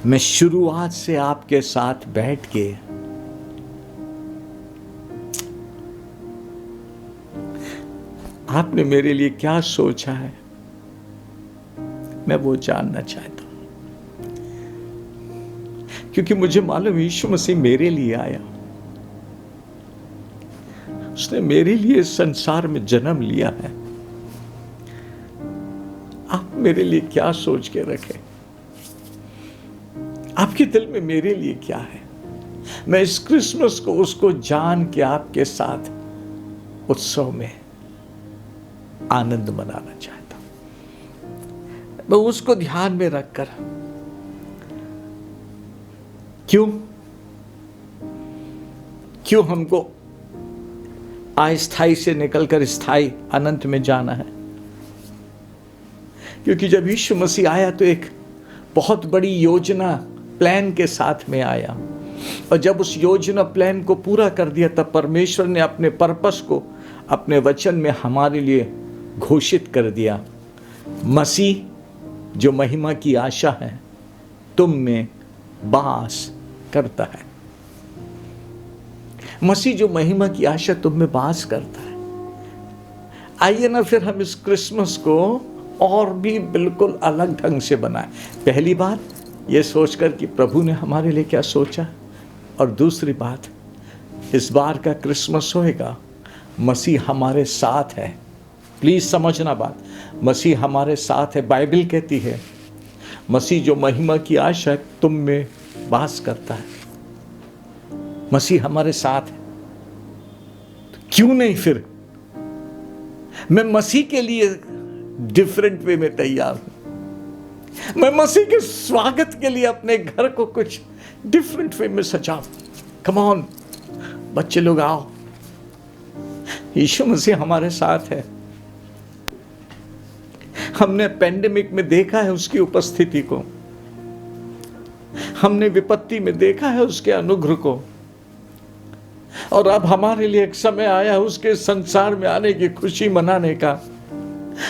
मैं शुरुआत से आपके साथ बैठ के आपने मेरे लिए क्या सोचा है, मैं वो जानना चाहता हूं। क्योंकि मुझे मालूम यीशु मसीह मेरे लिए आया, उसने मेरे लिए इस संसार में जन्म लिया है। आप मेरे लिए क्या सोच के रखे, आपके दिल में मेरे लिए क्या है। मैं इस क्रिसमस को उसको जान के आपके साथ उत्सव में आनंद मनाना चाहता हूं। मैं उसको ध्यान में रखकर, क्यों हमको अस्थायी से निकलकर स्थायी अनंत में जाना है? क्योंकि जब यीशु मसीह आया तो एक बहुत बड़ी योजना प्लान के साथ में आया, और जब उस योजना प्लान को पूरा कर दिया, तब परमेश्वर ने अपने पर्पस को अपने वचन में हमारे लिए घोषित कर दिया। मसीह जो महिमा की आशा है तुम में वास करता है। मसीह जो महिमा की आशा तुम में वास करता है। आइए ना फिर हम इस क्रिसमस को और भी बिल्कुल अलग ढंग से बनाएं। पहली बात ये सोचकर कि प्रभु ने हमारे लिए क्या सोचा, और दूसरी बात इस बार का क्रिसमस होएगा मसीह हमारे साथ है। प्लीज समझना बात, मसीह हमारे साथ है। बाइबल कहती है मसीह जो महिमा की आशा तुम में वास करता है, मसीह हमारे साथ है। तो क्यों नहीं फिर मैं मसीह के लिए डिफरेंट वे में तैयार हूं। मैं मसीह के स्वागत के लिए अपने घर को कुछ डिफरेंट वे में सजाऊं। कम ऑन बच्चे लोग आओ, यीशु मसीह हमारे साथ है। हमने पेंडेमिक में देखा है उसकी उपस्थिति को, हमने विपत्ति में देखा है उसके अनुग्रह को, और अब हमारे लिए एक समय आया है उसके संसार में आने की खुशी मनाने का।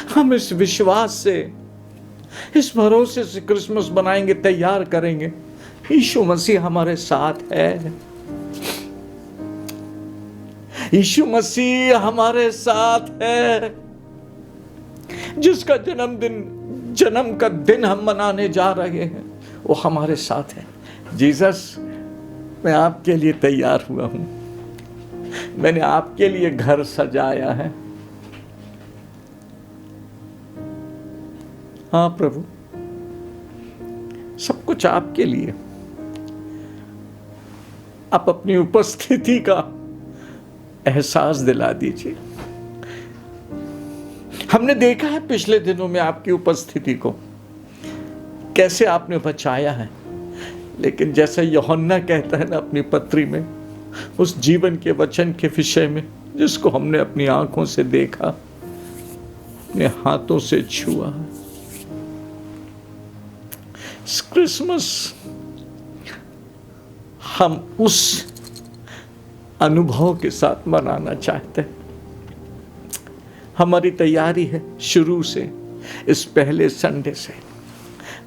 हम इस विश्वास से, इस भरोसे से क्रिसमस बनाएंगे, तैयार करेंगे। यीशु मसीह हमारे साथ है, यीशु मसीह हमारे साथ है। जिसका जन्म का दिन हम मनाने जा रहे हैं वो हमारे साथ है। जीसस, मैं आपके लिए तैयार हुआ हूं, मैंने आपके लिए घर सजाया है। हाँ प्रभु, सब कुछ आपके लिए। आप अपनी उपस्थिति का एहसास दिला दीजिए। हमने देखा है पिछले दिनों में आपकी उपस्थिति को, कैसे आपने बचाया है। लेकिन जैसा यूहन्ना कहता है ना अपनी पत्री में, उस जीवन के वचन के विषय में जिसको हमने अपनी आंखों से देखा, अपने हाथों से छुआ है। क्रिसमस हम उस अनुभव के साथ मनाना चाहते हैं। हमारी तैयारी है शुरू से, इस पहले संडे से।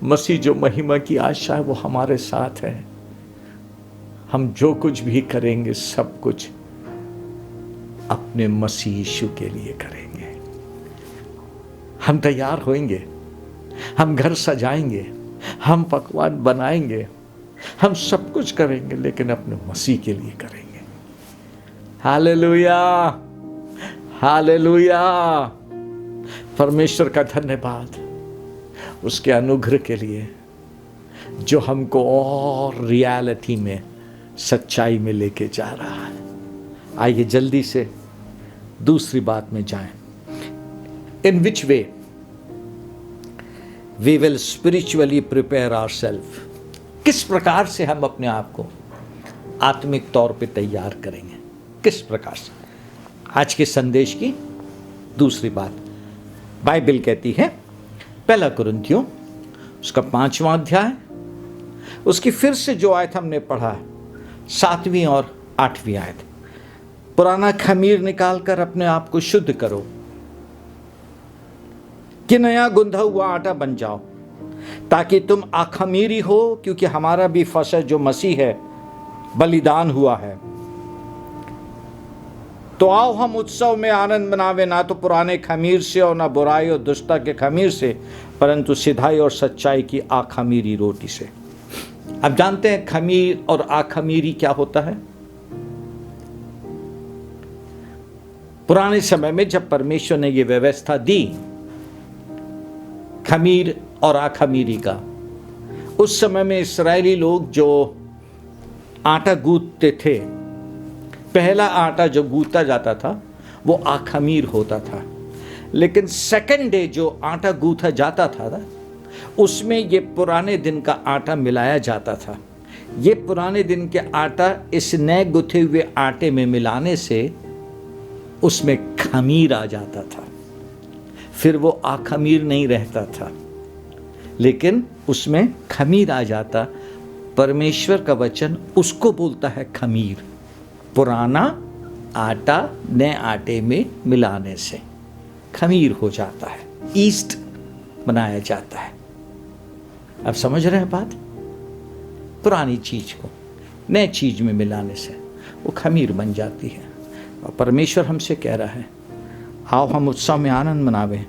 मसीह जो महिमा की आशा है वो हमारे साथ है। हम जो कुछ भी करेंगे सब कुछ अपने मसीह यीशु के लिए करेंगे। हम तैयार होएंगे, हम घर सजाएंगे, हम पकवान बनाएंगे, हम सब कुछ करेंगे, लेकिन अपने मसीह के लिए करेंगे। Hallelujah, hallelujah. परमेश्वर का धन्यवाद उसके अनुग्रह के लिए जो हमको और रियलिटी में, सच्चाई में लेके जा रहा है। आइए जल्दी से दूसरी बात में जाएं। In which way we will spiritually prepare ourself, किस प्रकार से हम अपने आप को आत्मिक तौर पे तैयार करेंगे, किस प्रकार से। आज के संदेश की दूसरी बात, बाइबल कहती है 1 कुरिन्थियों उसका 5वां अध्याय, उसकी फिर से जो आयत हमने पढ़ा है 7वीं और 8वीं आयत। पुराना खमीर निकालकर अपने आप को शुद्ध करो कि नया गुंधा हुआ आटा बन जाओ, ताकि तुम अखमीरी हो, क्योंकि हमारा भी फसह जो मसीह है बलिदान हुआ है। तो आओ हम उत्सव में आनंद मनावे, ना तो पुराने खमीर से और ना बुराई और दुष्टता के खमीर से, परंतु सिधाई और सच्चाई की आखमीरी रोटी से। अब जानते हैं खमीर और आखमीरी क्या होता है। पुराने समय में जब परमेश्वर ने ये व्यवस्था दी खमीर और आखमीरी का, उस समय में इस्राएली लोग जो आटा गूंथते थे, पहला आटा जो गूंथा जाता था वो आखमीर होता था। लेकिन सेकंड डे जो आटा गूंथा जाता था उसमें ये पुराने दिन का आटा मिलाया जाता था। ये पुराने दिन के आटा इस नए गुथे हुए आटे में मिलाने से उसमें खमीर आ जाता था। फिर वो आखमीर नहीं रहता था, लेकिन उसमें खमीर आ जाता। परमेश्वर का वचन उसको बोलता है खमीर। पुराना आटा नए आटे में मिलाने से खमीर हो जाता है, ईस्ट बनाया जाता है। अब समझ रहे हैं बात। पुरानी चीज को नए चीज में मिलाने से वो खमीर बन जाती है। और परमेश्वर हमसे कह रहा है आओ हम उत्सव में आनंद मनावें,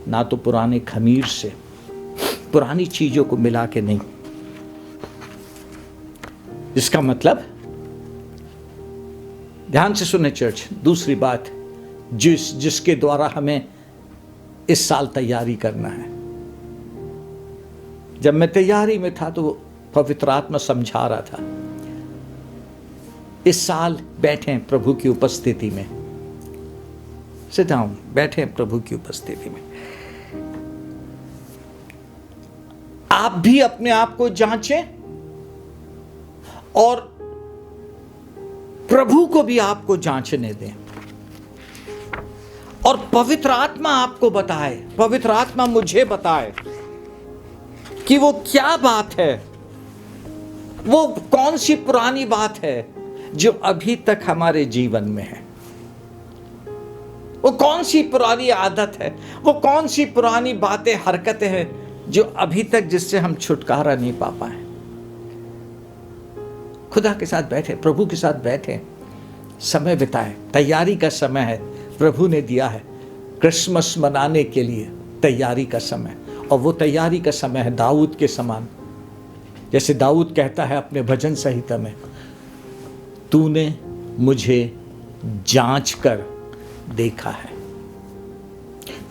ना तो पुराने खमीर से, पुरानी चीजों को मिला के नहीं। इसका मतलब, ध्यान से सुने चर्च, दूसरी बात जिसके द्वारा हमें इस साल तैयारी करना है। जब मैं तैयारी में था तो पवित्र आत्मा समझा रहा था, इस साल बैठे प्रभु की उपस्थिति में, सिट डाउन, बैठे प्रभु की उपस्थिति में। आप भी अपने आप को जांचें और प्रभु को भी आपको जांचने दें, और पवित्र आत्मा आपको बताए, पवित्र आत्मा मुझे बताए कि वो क्या बात है, वो कौन सी पुरानी बात है जो अभी तक हमारे जीवन में है, वो कौन सी पुरानी आदत है, वो कौन सी पुरानी बातें, हरकतें हैं जो अभी तक जिससे हम छुटकारा नहीं पा पाए। खुदा के साथ बैठे, प्रभु के साथ बैठे, समय बिताए। तैयारी का समय है, प्रभु ने दिया है क्रिसमस मनाने के लिए तैयारी का समय, और वो तैयारी का समय है दाऊद के समान। जैसे दाऊद कहता है अपने भजन संहिता में, तूने मुझे जांच कर देखा है,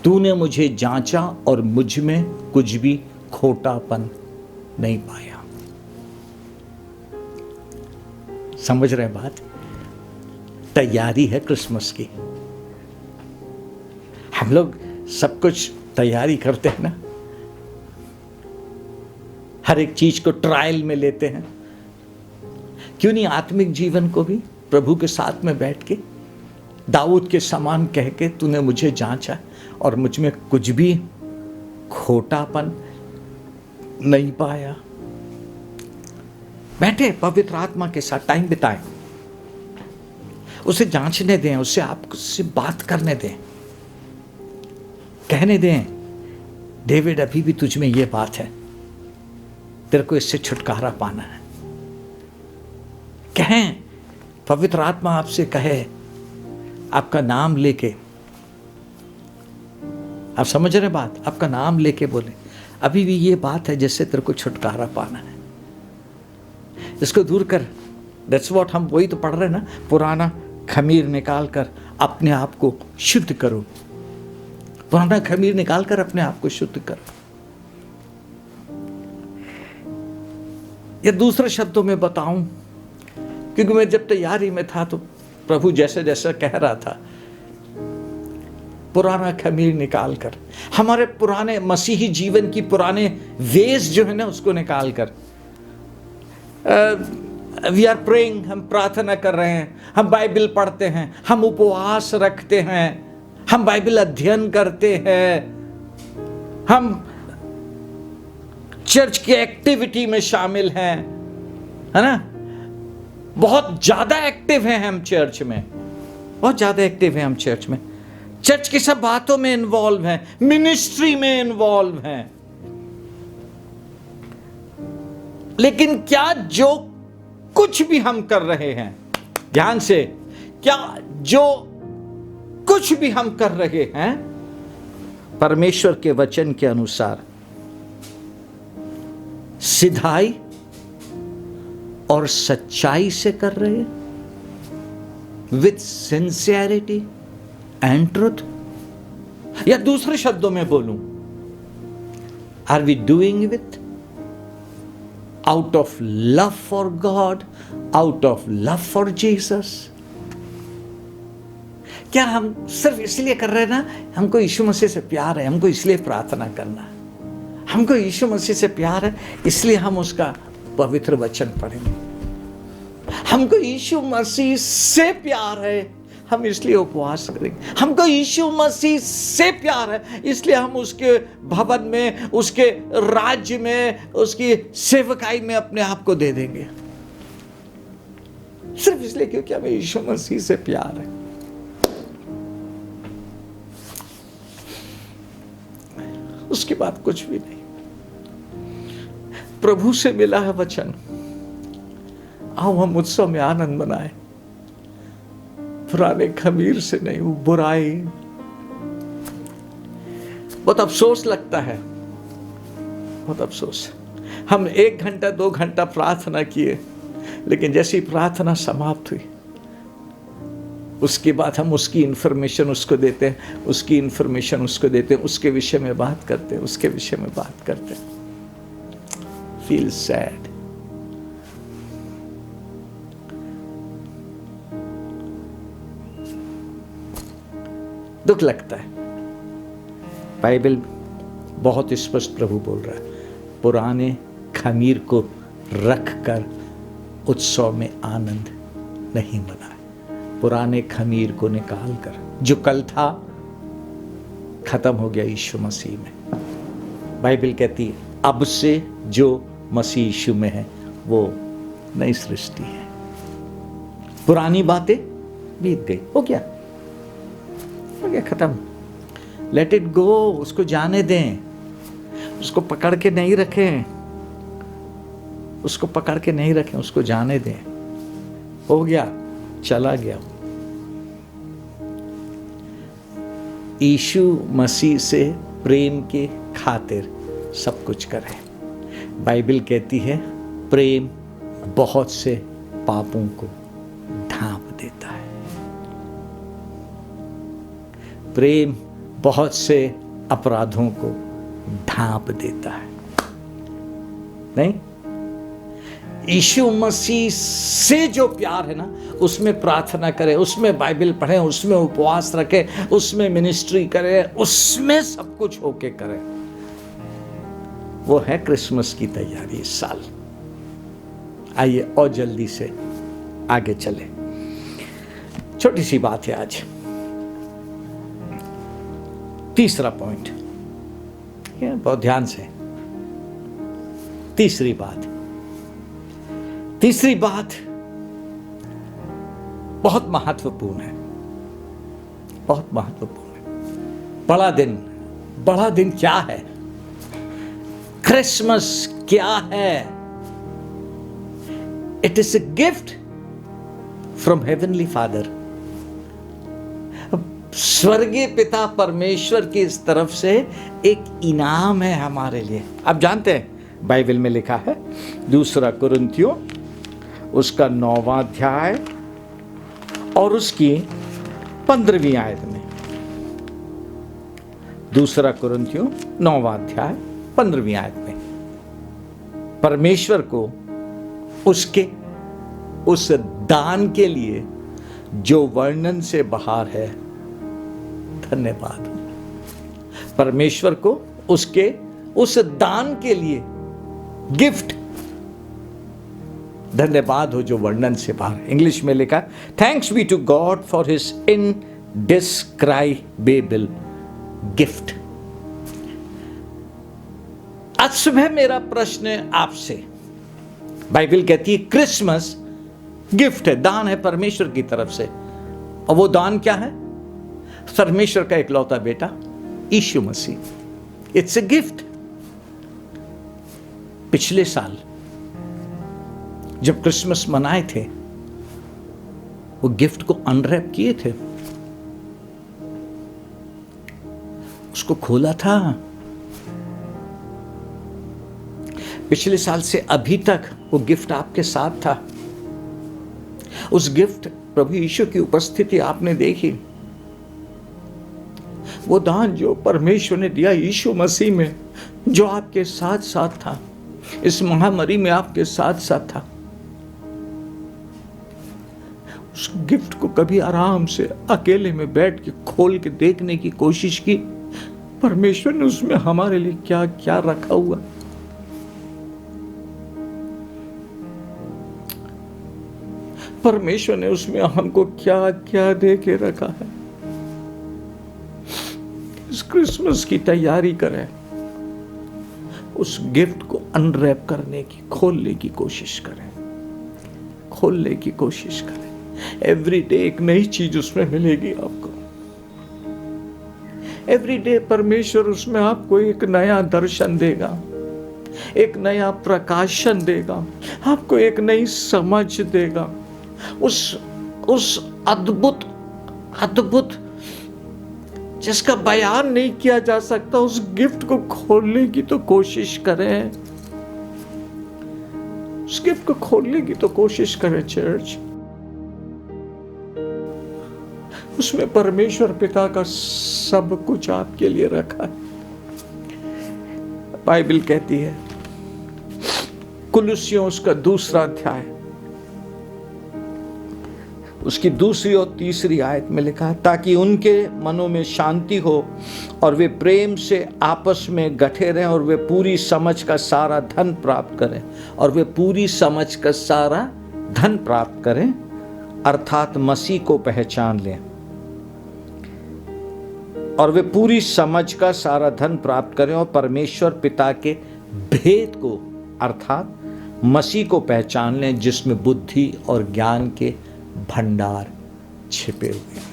तूने मुझे जांचा और मुझ में कुछ भी खोटापन नहीं पाया। समझ रहे बात? तैयारी है क्रिसमस की। हम लोग सब कुछ तैयारी करते हैं ना, हर एक चीज को ट्रायल में लेते हैं। क्यों नहीं आत्मिक जीवन को भी प्रभु के साथ में बैठ के दाऊद के समान कह के, तूने मुझे जांचा और मुझ में कुछ भी खोटापन नहीं पाया। बैठे पवित्र आत्मा के साथ टाइम बिताएं, उसे जांचने दें, उससे आपसे बात करने दें, कहने दें, डेविड अभी भी तुझ में ये बात है, तेरे को इससे छुटकारा पाना है। कहें, पवित्र आत्मा आपसे कहे, आपका नाम लेके, आप समझ रहे बात, आपका नाम लेके बोले, अभी भी ये बात है जिससे तेरे को छुटकारा पाना है, इसको दूर कर। दैट्स व्हाट हम वही तो पढ़ रहे हैं ना, पुराना खमीर निकाल कर अपने आप को शुद्ध करो, पुराना खमीर निकाल कर अपने आप को शुद्ध करो। या दूसरे शब्दों में बताऊं, क्योंकि मैं जब तैयारी में था तो प्रभु जैसे जैसे कह रहा था, पुराना खमीर निकाल कर, हमारे पुराने मसीही जीवन की पुराने वेज जो है ना उसको निकाल कर, वी आर प्रेइंग, हम प्रार्थना कर रहे हैं, हम बाइबल पढ़ते हैं, हम उपवास रखते हैं, हम बाइबल अध्ययन करते हैं, हम चर्च की एक्टिविटी में शामिल हैं, है ना, बहुत ज्यादा एक्टिव हैं हम चर्च में, बहुत ज्यादा एक्टिव हैं हम चर्च में, चर्च की सब बातों में इन्वॉल्व हैं, मिनिस्ट्री में इन्वॉल्व हैं। लेकिन क्या जो कुछ भी हम कर रहे हैं, ध्यान से, क्या जो कुछ भी हम कर रहे हैं परमेश्वर के वचन के अनुसार सिधाई और सच्चाई से कर रहे हैं, विथ सिंसियरिटी एंड ट्रुथ? या दूसरे शब्दों में बोलूं, are we doing with out of love for God, out of love for Jesus? क्या हम सिर्फ इसलिए कर रहे हैं ना, हमको यीशु मसीह से प्यार है, हमको इसलिए प्रार्थना करना है, हमको यीशु मसीह से प्यार है इसलिए हम उसका पवित्र वचन पढ़ेंगे, हमको यीशु मसीह से प्यार है हम इसलिए उपवास करेंगे, हमको यीशु मसीह से प्यार है इसलिए हम उसके भवन में, उसके राज्य में, उसकी सेवकाई में अपने आप को दे देंगे, सिर्फ इसलिए क्योंकि हमें यीशु मसीह से प्यार है। उसके बाद कुछ भी नहीं। प्रभु से मिला है वचन, आओ हम उत्सव में आनंद मनाएं, पुराने खमीर से नहीं, वो बुराई, बहुत अफसोस लगता है, बहुत अफसोस। हम 1 घंटा 2 घंटा प्रार्थना किए, लेकिन जैसी प्रार्थना समाप्त हुई उसके बाद हम उसकी इंफॉर्मेशन उसको देते हैं, उसकी इंफॉर्मेशन उसको देते हैं, उसके विषय में बात करते हैं, उसके विषय में बात करते हैं। Feel sad. दुख लगता है। बाइबल बहुत स्पष्ट प्रभु बोल रहा है, पुराने खमीर को रखकर उत्सव में आनंद नहीं मनाए। पुराने खमीर को निकाल कर, जो कल था खत्म हो गया यीशु मसीह में। बाइबल कहती है अब से जो मसीह यीशु में है वो नई सृष्टि है। पुरानी बातें बीत गई, हो गया खत्म। लेट इट गो, उसको जाने दें, उसको पकड़ के नहीं रखें, उसको पकड़ के नहीं रखें, उसको जाने दें। हो गया, चला गया। यीशु मसीह से प्रेम के खातिर सब कुछ करें। बाइबल कहती है प्रेम बहुत से पापों को ढांप देता है। प्रेम बहुत से अपराधों को ढांप देता है। नहीं, यीशु मसीह से जो प्यार है ना, उसमें प्रार्थना करें, उसमें बाइबल पढ़ें, उसमें उपवास रखें, उसमें मिनिस्ट्री करें, उसमें सब कुछ होके करें। वो है क्रिसमस की तैयारी इस साल। आइए और जल्दी से आगे चले। छोटी सी बात है आज, तीसरा पॉइंट, बहुत ध्यान से। तीसरी बात बहुत महत्वपूर्ण है, बहुत महत्वपूर्ण है। बड़ा दिन क्या है? क्रिसमस क्या है? It is a gift from heavenly father. स्वर्गीय पिता परमेश्वर की इस तरफ से एक इनाम है हमारे लिए। आप जानते हैं बाइबल में लिखा है 2 कुरिन्थियों उसका 9वां अध्याय और उसकी 15वीं आयत में। 2 कुरिन्थियों 9वां अध्याय 15वीं आयत में परमेश्वर को उसके उस दान के लिए जो वर्णन से बाहर है धन्यवाद। परमेश्वर को उसके उस दान के लिए गिफ्ट धन्यवाद हो जो वर्णन से बाहर। इंग्लिश में लिखा thanks be to God for his indescribable gift. आज सुबह मेरा प्रश्न है आपसे। बाइबल कहती है क्रिसमस गिफ्ट है, दान है परमेश्वर की तरफ से। और वो दान क्या है? परमेश्वर का इकलौता बेटा यीशु मसीह। It's a gift. पिछले साल जब क्रिसमस मनाए थे वो गिफ्ट को अनरैप किए थे, उसको खोला था। पिछले साल से अभी तक वो गिफ्ट आपके साथ था। उस गिफ्ट प्रभु यीशु की उपस्थिति आपने देखी। वो दान जो परमेश्वर ने दिया यीशु मसीह में, जो आपके साथ साथ था, इस महामारी में आपके साथ साथ था, उस गिफ्ट को कभी आराम से अकेले में बैठ के खोल के देखने की कोशिश की? परमेश्वर ने उसमें हमारे लिए क्या क्या रखा हुआ। परमेश्वर ने उसमें हमको क्या क्या दे के रखा है। इस क्रिसमस की तैयारी करें, उस गिफ्ट को अनरैप करने की, खोलने की कोशिश करें, खोलने की कोशिश करें। एवरी डे एक नई चीज उसमें मिलेगी आपको। एवरी डे परमेश्वर उसमें आपको एक नया दर्शन देगा, एक नया प्रकाशन देगा, आपको एक नई समझ देगा। उस अद्भुत जिसका बयान नहीं किया जा सकता, उस गिफ्ट को खोलने की तो कोशिश करें। उस गिफ्ट को खोलने की तो कोशिश करें चर्च। उसमें परमेश्वर पिता का सब कुछ आपके लिए रखा है। बाइबल कहती है, कुलुस्सियों उसका 2 अध्याय, उसकी 2 और 3 आयत में लिखा है, ताकि उनके मनों में शांति हो और वे प्रेम से आपस में गठे रहें और वे पूरी समझ का सारा धन प्राप्त करें। और वे पूरी समझ का सारा धन प्राप्त करें, अर्थात मसीह को पहचान लें। और वे पूरी समझ का सारा धन प्राप्त करें और परमेश्वर पिता के भेद को, अर्थात मसीह को पहचान लें, जिसमें बुद्धि और ज्ञान के भंडार छिपे हुए हैं।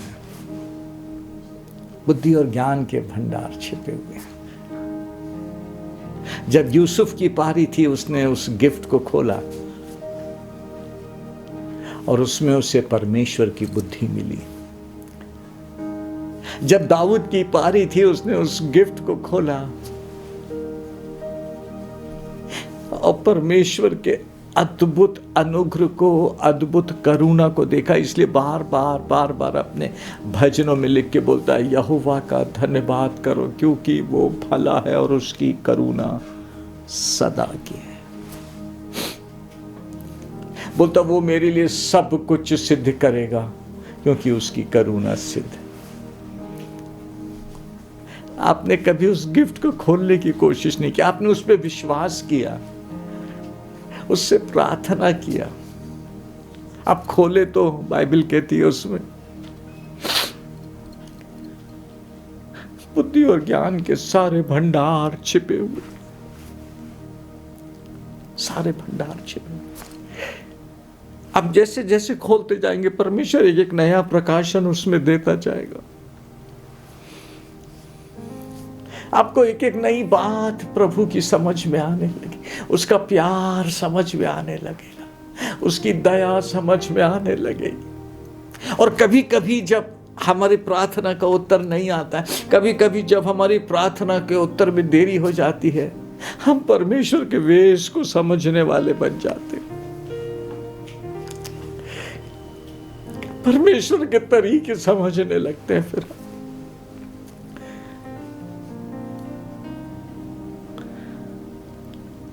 बुद्धि और ज्ञान के भंडार छिपे हुए हैं। जब यूसुफ की पारी थी, उसने उस गिफ्ट को खोला और उसमें उसे परमेश्वर की बुद्धि मिली। जब दाऊद की पारी थी, उसने उस गिफ्ट को खोला और परमेश्वर के अद्भुत अनुग्रह को, अद्भुत करुणा को देखा। इसलिए बार बार अपने भजनों में लिख के बोलता है, यहोवा का धन्यवाद करो क्योंकि वो भला है और उसकी करुणा सदा की है। बोलता वो मेरे लिए सब कुछ सिद्ध करेगा क्योंकि उसकी करुणा सिद्ध है। आपने कभी उस गिफ्ट को खोलने की कोशिश नहीं की, आपने उस पर विश्वास किया, उससे प्रार्थना किया। आप खोले तो बाइबल कहती है उसमें बुद्धि और ज्ञान के सारे भंडार छिपे हुए, सारे भंडार छिपे हुए। अब जैसे जैसे खोलते जाएंगे, परमेश्वर एक नया प्रकाशन उसमें देता जाएगा। आपको एक एक नई बात प्रभु की समझ में आने लगी, उसका प्यार समझ में आने लगेगा, उसकी दया समझ में आने लगेगी। और कभी कभी जब हमारी प्रार्थना का उत्तर नहीं आता है, कभी कभी जब हमारी प्रार्थना के उत्तर में देरी हो जाती है, हम परमेश्वर के वेश को समझने वाले बन जाते हैं, परमेश्वर के तरीके समझने लगते हैं। फिर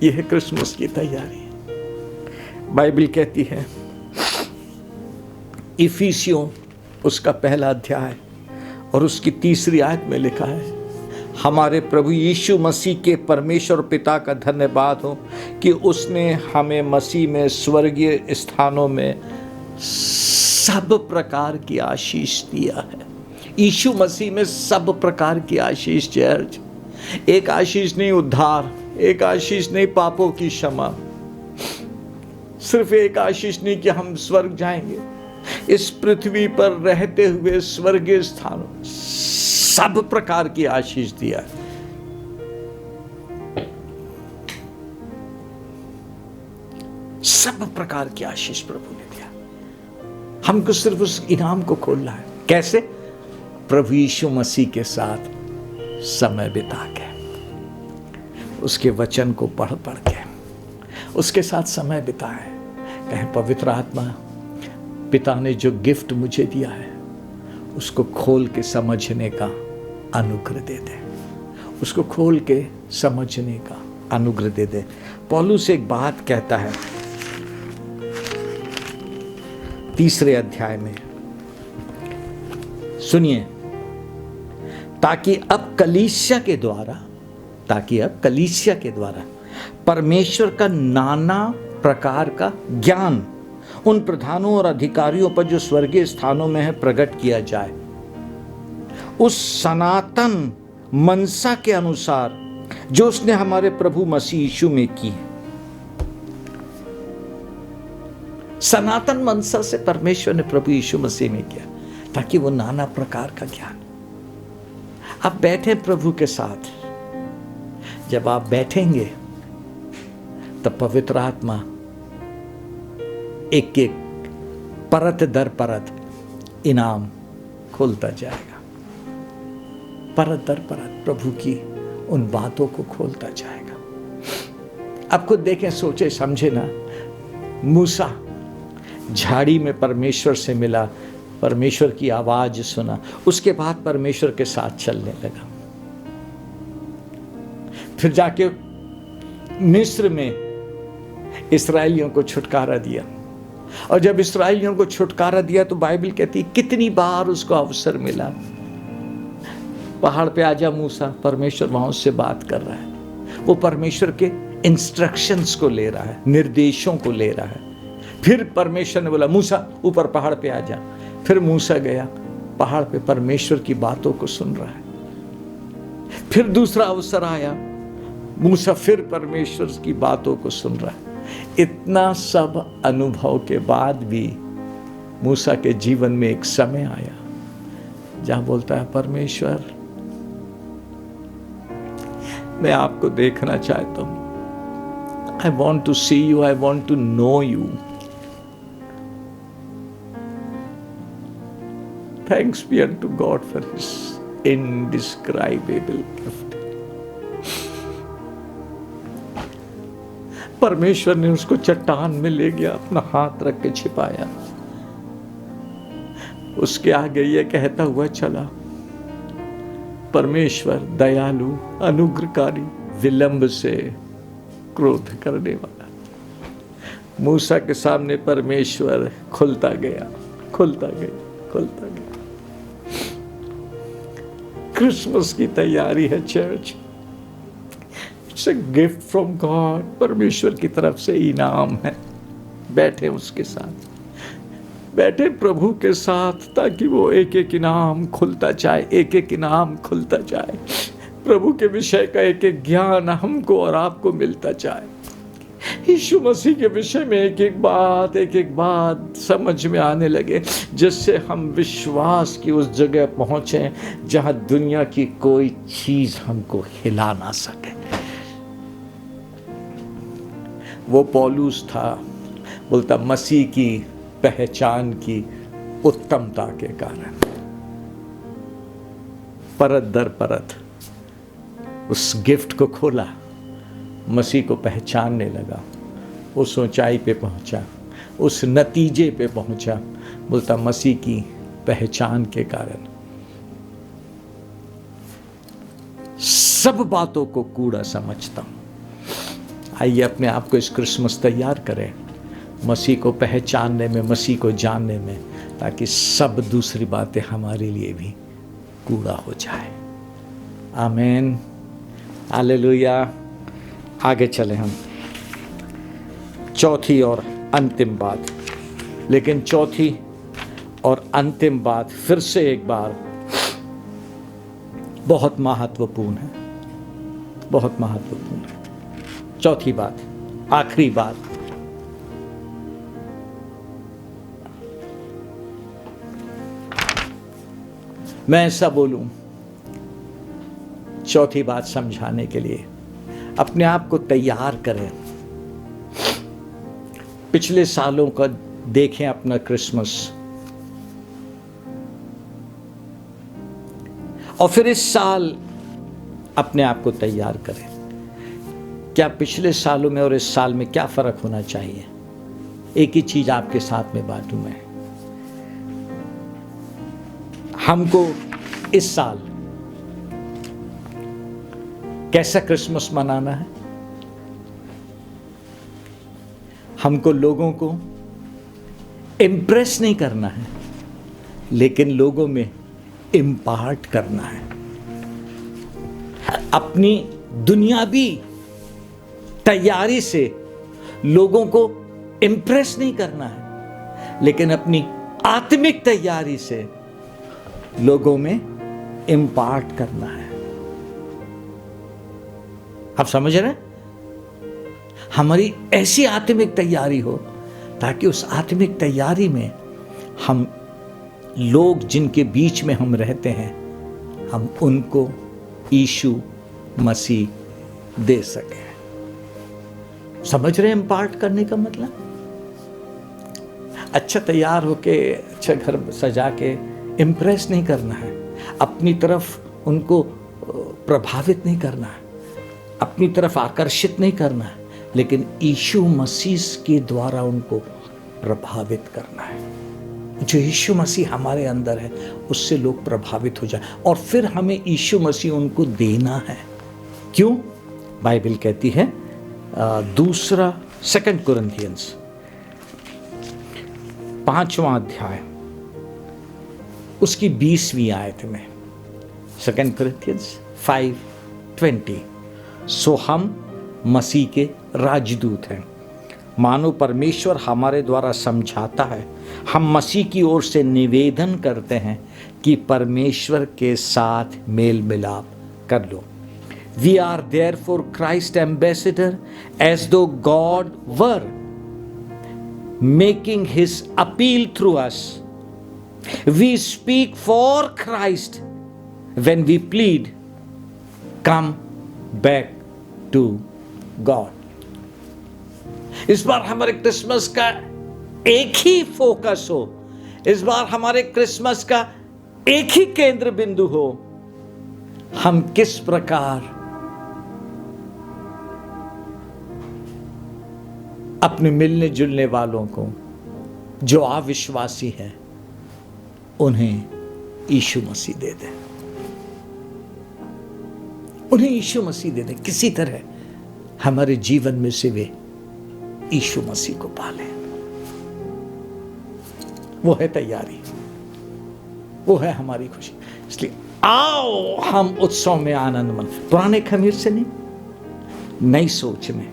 यह है क्रिसमस की तैयारी। बाइबल कहती है, इफिसियों उसका 1 अध्याय और उसकी 3 आयत में लिखा है, हमारे प्रभु यीशु मसीह के परमेश्वर पिता का धन्यवाद हो कि उसने हमें मसीह में स्वर्गीय स्थानों में सब प्रकार की आशीष दिया है। यीशु मसीह में सब प्रकार की आशीष। चर्च, एक आशीष नहीं उद्धार, एक आशीष नहीं पापों की क्षमा, सिर्फ एक आशीष नहीं कि हम स्वर्ग जाएंगे, इस पृथ्वी पर रहते हुए स्वर्गीय स्थानों सब प्रकार की आशीष दिया है। सब प्रकार की आशीष प्रभु ने दिया, हमको सिर्फ उस इनाम को खोलना है। कैसे? प्रभु यीशु मसीह के साथ समय बिता के, उसके वचन को पढ़ के उसके साथ समय बिताए। कहें पवित्र आत्मा, पिता ने जो गिफ्ट मुझे दिया है उसको खोल के समझने का अनुग्रह दे दे, उसको खोल के समझने का अनुग्रह दे दे। पौलुस एक बात कहता है 3 अध्याय में, सुनिए, ताकि अब कलीसिया के द्वारा परमेश्वर का नाना प्रकार का ज्ञान उन प्रधानों और अधिकारियों पर जो स्वर्गीय स्थानों में है प्रकट किया जाए, उस सनातन मनसा के अनुसार जो उसने हमारे प्रभु मसीह यीशु में की है। सनातन मनसा से परमेश्वर ने प्रभु यीशु मसीह में किया, ताकि वो नाना प्रकार का ज्ञान। आप बैठे प्रभु के साथ, जब आप बैठेंगे तब पवित्र आत्मा एक एक परत दर परत इनाम खोलता जाएगा। परत दर परत प्रभु की उन बातों को खोलता जाएगा। अब खुद देखें, सोचे समझे ना। मूसा झाड़ी में परमेश्वर से मिला, परमेश्वर की आवाज सुना, उसके बाद परमेश्वर के साथ चलने लगा। फिर जाके मिस्र में इस्राएलियों को छुटकारा दिया, और जब इस्राएलियों को छुटकारा दिया तो बाइबल कहती है कितनी बार उसको अवसर मिला। पहाड़ पे आजा मूसा, परमेश्वर वहां उससे बात कर रहा है, वो परमेश्वर के इंस्ट्रक्शंस को ले रहा है, निर्देशों को ले रहा है। फिर परमेश्वर ने बोला मूसा ऊपर पहाड़ पे आजा। फिर मूसा गया, पहाड़ पे परमेश्वर की बातों को सुन रहा है। फिर दूसरा अवसर आया, मूसा फिर परमेश्वर की बातों को सुन रहा है। इतना सब अनुभव के बाद भी मूसा के जीवन में एक समय आया जहां बोलता है परमेश्वर मैं आपको देखना चाहता हूं, I want to see you, I want to know you. Thanks be unto God for his indescribable gift. परमेश्वर ने उसको चट्टान में ले गया, अपना हाथ रख के छिपाया, उसके आगे ये कहता हुआ चला, परमेश्वर दयालु, अनुग्रहकारी, विलंब से क्रोध करने वाला। मूसा के सामने परमेश्वर खुलता गया, खुलता गया, खुलता गया। क्रिसमस की तैयारी है church, it's a gift from God, परमेश्वर की तरफ से इनाम है। बैठे उसके साथ, बैठे प्रभु के साथ, ताकि वो एक एक इनाम खुलता जाए, एक एक इनाम खुलता जाए, प्रभु के विषय का एक एक ज्ञान हमको और आपको मिलता जाए। यीशु मसीह के विषय में एक एक बात समझ में आने लगे, जिससे हम विश्वास की उस जगह पहुंचे जहां दुनिया की कोई चीज हमको हिला ना सके। वो पौलुस था, बोलता मसीह की पहचान की उत्तमता के कारण परत दर परत उस गिफ्ट को खोला, मसीह को पहचानने लगा, उस ऊंचाई पे पहुंचा, उस नतीजे पे पहुंचा, बोलता मसीह की पहचान के कारण सब बातों को कूड़ा समझता हूं। आइए अपने आप को इस क्रिसमस तैयार करें मसीह को पहचानने में, मसीह को जानने में, ताकि सब दूसरी बातें हमारे लिए भी कूड़ा हो जाए। आमीन, हालेलुया। आगे चले हम, चौथी और अंतिम बात। लेकिन चौथी और अंतिम बात फिर से एक बार बहुत महत्वपूर्ण है, बहुत महत्वपूर्ण है। चौथी बात, आखिरी बात, मैं ऐसा बोलूं, चौथी बात समझाने के लिए अपने आप को तैयार करें। पिछले सालों का देखें अपना क्रिसमस, और फिर इस साल अपने आप को तैयार करें। क्या पिछले सालों में और इस साल में क्या फर्क होना चाहिए? एक ही चीज आपके साथ में बांटूं मैं। हमको इस साल कैसा क्रिसमस मनाना है? हमको लोगों को इम्प्रेस नहीं करना है, लेकिन लोगों में इम्पार्ट करना है। अपनी दुनियावी तैयारी से लोगों को इम्प्रेस नहीं करना है, लेकिन अपनी आत्मिक तैयारी से लोगों में इम्पार्ट करना है। आप समझ रहे हैं? हमारी ऐसी आत्मिक तैयारी हो ताकि उस आत्मिक तैयारी में हम लोग जिनके बीच में हम रहते हैं, हम उनको यीशु मसीह दे सके। समझ रहे हैं इम्पार्ट करने का मतलब? अच्छा तैयार होके, अच्छा घर सजा के इम्प्रेस नहीं करना है, अपनी तरफ उनको प्रभावित नहीं करना है, अपनी तरफ आकर्षित नहीं करना है, लेकिन यीशु मसीह के द्वारा उनको प्रभावित करना है। जो यीशु मसीह हमारे अंदर है उससे लोग प्रभावित हो जाए, और फिर हमें यीशु मसीह उनको देना है। क्यों? बाइबल कहती है दूसरा 2 कुरिन्थियंस 5वां अध्याय उसकी 20वीं आयत में, 2 कुरिन्थियंस 5:20, सो हम मसीह के राजदूत हैं, मानो परमेश्वर हमारे द्वारा समझाता है, हम मसीह की ओर से निवेदन करते हैं कि परमेश्वर के साथ मेल मिलाप कर लो। We are therefore Christ ambassador, as though God were making his appeal through us. We speak for Christ when we plead, come back to God. इस बार हमारे क्रिसमस का एक ही फोकस हो, इस बार हमारे क्रिसमस का एक ही केंद्र बिंदु हो, हम किस प्रकार अपने मिलने जुलने वालों को जो अविश्वासी हैं उन्हें यीशु मसीह दे दें, उन्हें यीशु मसीह दे दें। किसी तरह हमारे जीवन में से वे यीशु मसीह को पालें। वो है तैयारी, वो है हमारी खुशी। इसलिए आओ हम उत्सव में आनंद मन, पुराने खमीर से नहीं, नई सोच में,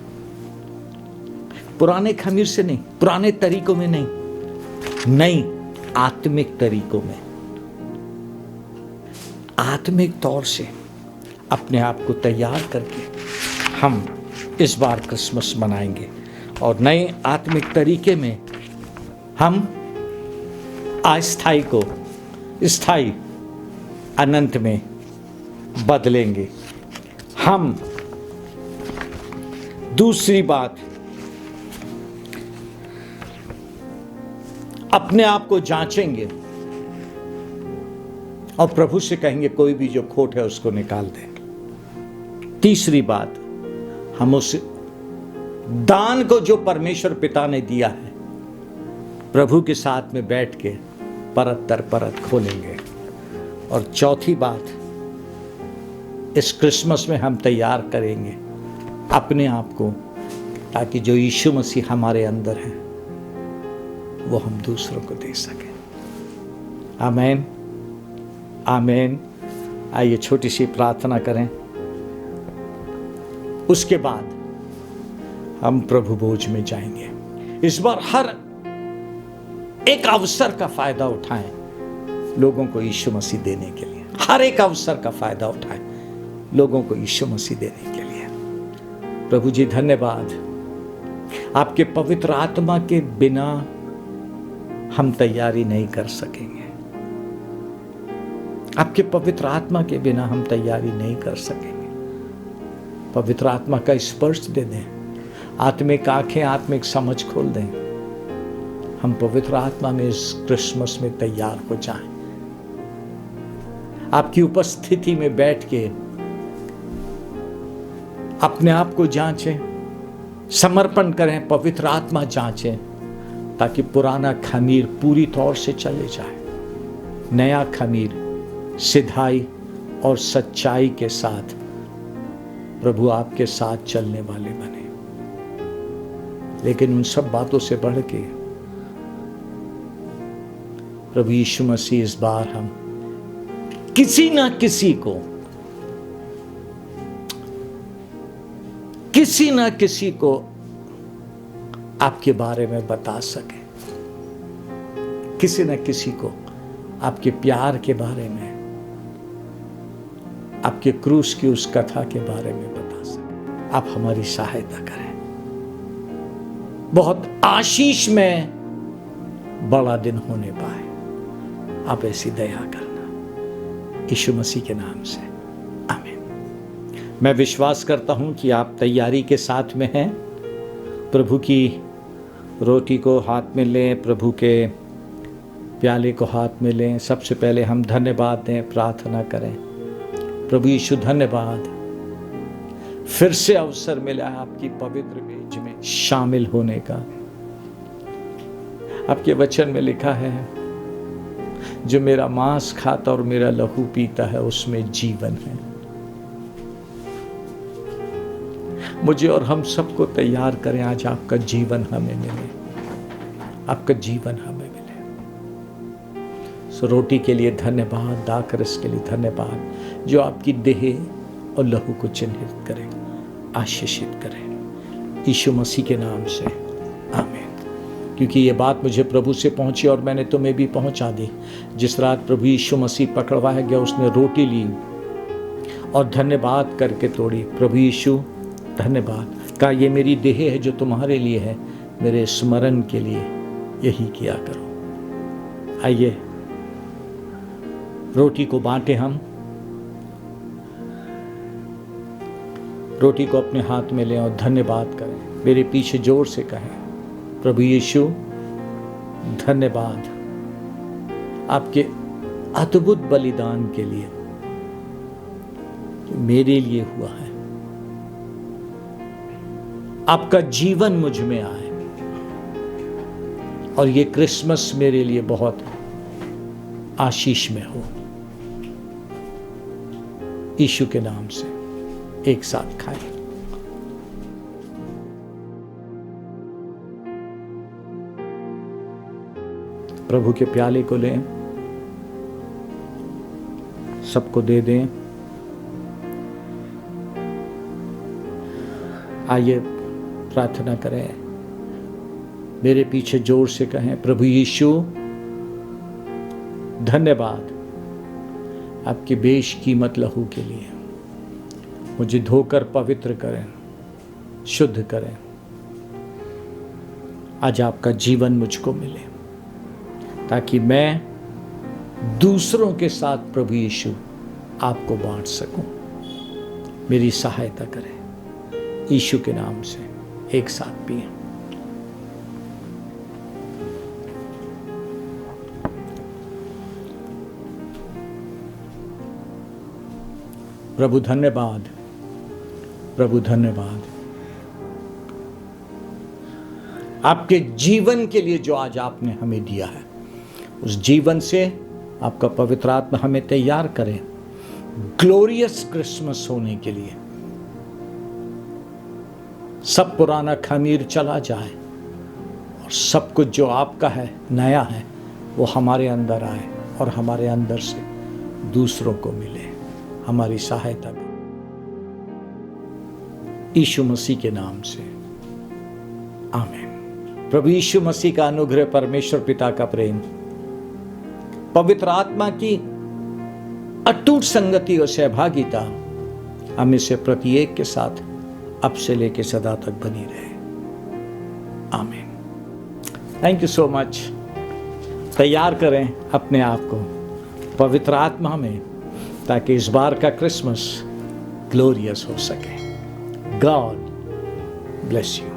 पुराने खमीर से नहीं, पुराने तरीकों में नहीं, नई आत्मिक तरीकों में, आत्मिक तौर से अपने आप को तैयार करके हम इस बार क्रिसमस मनाएंगे, और नए आत्मिक तरीके में हम अस्थाई को स्थायी अनंत में बदलेंगे। हम दूसरी बात, अपने आप को जांचेंगे और प्रभु से कहेंगे कोई भी जो खोट है उसको निकाल दे। तीसरी बात, हम उस दान को जो परमेश्वर पिता ने दिया है प्रभु के साथ में बैठ के परत दर परत खोलेंगे। और चौथी बात, इस क्रिसमस में हम तैयार करेंगे अपने आप को, ताकि जो यीशु मसीह हमारे अंदर है वो हम दूसरों को दे सकें। आमीन, आमीन। आइए छोटी सी प्रार्थना करें, उसके बाद हम प्रभु भोज में जाएंगे। इस बार हर एक अवसर का फायदा उठाएं लोगों को यीशु मसीह देने के लिए, हर एक अवसर का फायदा उठाएं लोगों को यीशु मसीह देने के लिए। प्रभु जी धन्यवाद, आपके पवित्र आत्मा के बिना हम तैयारी नहीं कर सकेंगे, आपके पवित्र आत्मा के बिना हम तैयारी नहीं कर सकेंगे। पवित्र आत्मा का स्पर्श दे दें, आत्मिक आंखें, आत्मिक समझ खोल दें, हम पवित्र आत्मा में इस क्रिसमस में तैयार हो जाएं। आपकी उपस्थिति में बैठ के अपने आप को जांचें, समर्पण करें, पवित्र आत्मा जांचें, ताकि पुराना खमीर पूरी तौर से चले जाए, नया खमीर सिधाई और सच्चाई के साथ प्रभु आपके साथ चलने वाले बने। लेकिन उन सब बातों से बढ़ के प्रभु यीशु मसीह, इस बार हम किसी ना किसी को आपके बारे में बता सके, किसी न किसी को आपके प्यार के बारे में, आपके क्रूस की उस कथा के बारे में बता सके। आप हमारी सहायता करें, बहुत आशीष में बड़ा दिन होने पाए, आप ऐसी दया करना, यीशु मसीह के नाम से, आमीन। मैं विश्वास करता हूं कि आप तैयारी के साथ में हैं। प्रभु की रोटी को हाथ में लें, प्रभु के प्याले को हाथ में लें। सबसे पहले हम धन्यवाद दें, प्रार्थना करें। प्रभु यीशु धन्यवाद, फिर से अवसर मिला है आपकी पवित्र मेज में शामिल होने का। आपके वचन में लिखा है, जो मेरा मांस खाता और मेरा लहू पीता है उसमें जीवन है। मुझे और हम सबको तैयार करें, आज आपका जीवन हमें मिले, आपका जीवन हमें मिले। सो रोटी के लिए धन्यवाद, दाखरस के लिए धन्यवाद, जो आपकी देह और लहू को चिन्हित करें, आशीषित करें, यीशु मसीह के नाम से आमीन। क्योंकि ये बात मुझे प्रभु से पहुंची और मैंने तुम्हें भी पहुंचा दी। जिस रात प्रभु यीशु मसीह पकड़वाया गया, उसने रोटी ली और धन्यवाद करके तोड़ी। प्रभु यीशु धन्यवाद का, ये मेरी देह है जो तुम्हारे लिए है, मेरे स्मरण के लिए यही किया करो। आइए रोटी को बांटे, हम रोटी को अपने हाथ में लें और धन्यवाद करें। मेरे पीछे जोर से कहें, प्रभु यीशु धन्यवाद आपके अद्भुत बलिदान के लिए जो मेरे लिए हुआ है। आपका जीवन मुझ में आए और ये क्रिसमस मेरे लिए बहुत आशीष में हो। यीशु के नाम से एक साथ खाएं। प्रभु के प्याले को लें, सबको दे दें। आइए प्रार्थना करें, मेरे पीछे जोर से कहें, प्रभु यीशु धन्यवाद आपकी बेशकीमत लहू के लिए। मुझे धोकर पवित्र करें, शुद्ध करें। आज आपका जीवन मुझको मिले ताकि मैं दूसरों के साथ प्रभु यीशु आपको बांट सकूं। मेरी सहायता करें, यीशु के नाम से एक साथ पिए। प्रभु धन्यवाद, प्रभु धन्यवाद आपके जीवन के लिए जो आज आपने हमें दिया है। उस जीवन से आपका पवित्र आत्मा हमें तैयार करे ग्लोरियस क्रिसमस होने के लिए। सब पुराना खमीर चला जाए और सब कुछ जो आपका है, नया है, वो हमारे अंदर आए और हमारे अंदर से दूसरों को मिले। हमारी सहायता करें यीशु मसीह के नाम से आमीन। प्रभु यीशु मसीह का अनुग्रह, परमेश्वर पिता का प्रेम, पवित्र आत्मा की अटूट संगति और सहभागिता हमें से प्रत्येक के साथ अब से लेकर सदा तक बनी रहे। आमीन। Thank you so much. तैयार करें अपने आप को पवित्र आत्मा में ताकि इस बार का क्रिसमस ग्लोरियस हो सके। God bless you.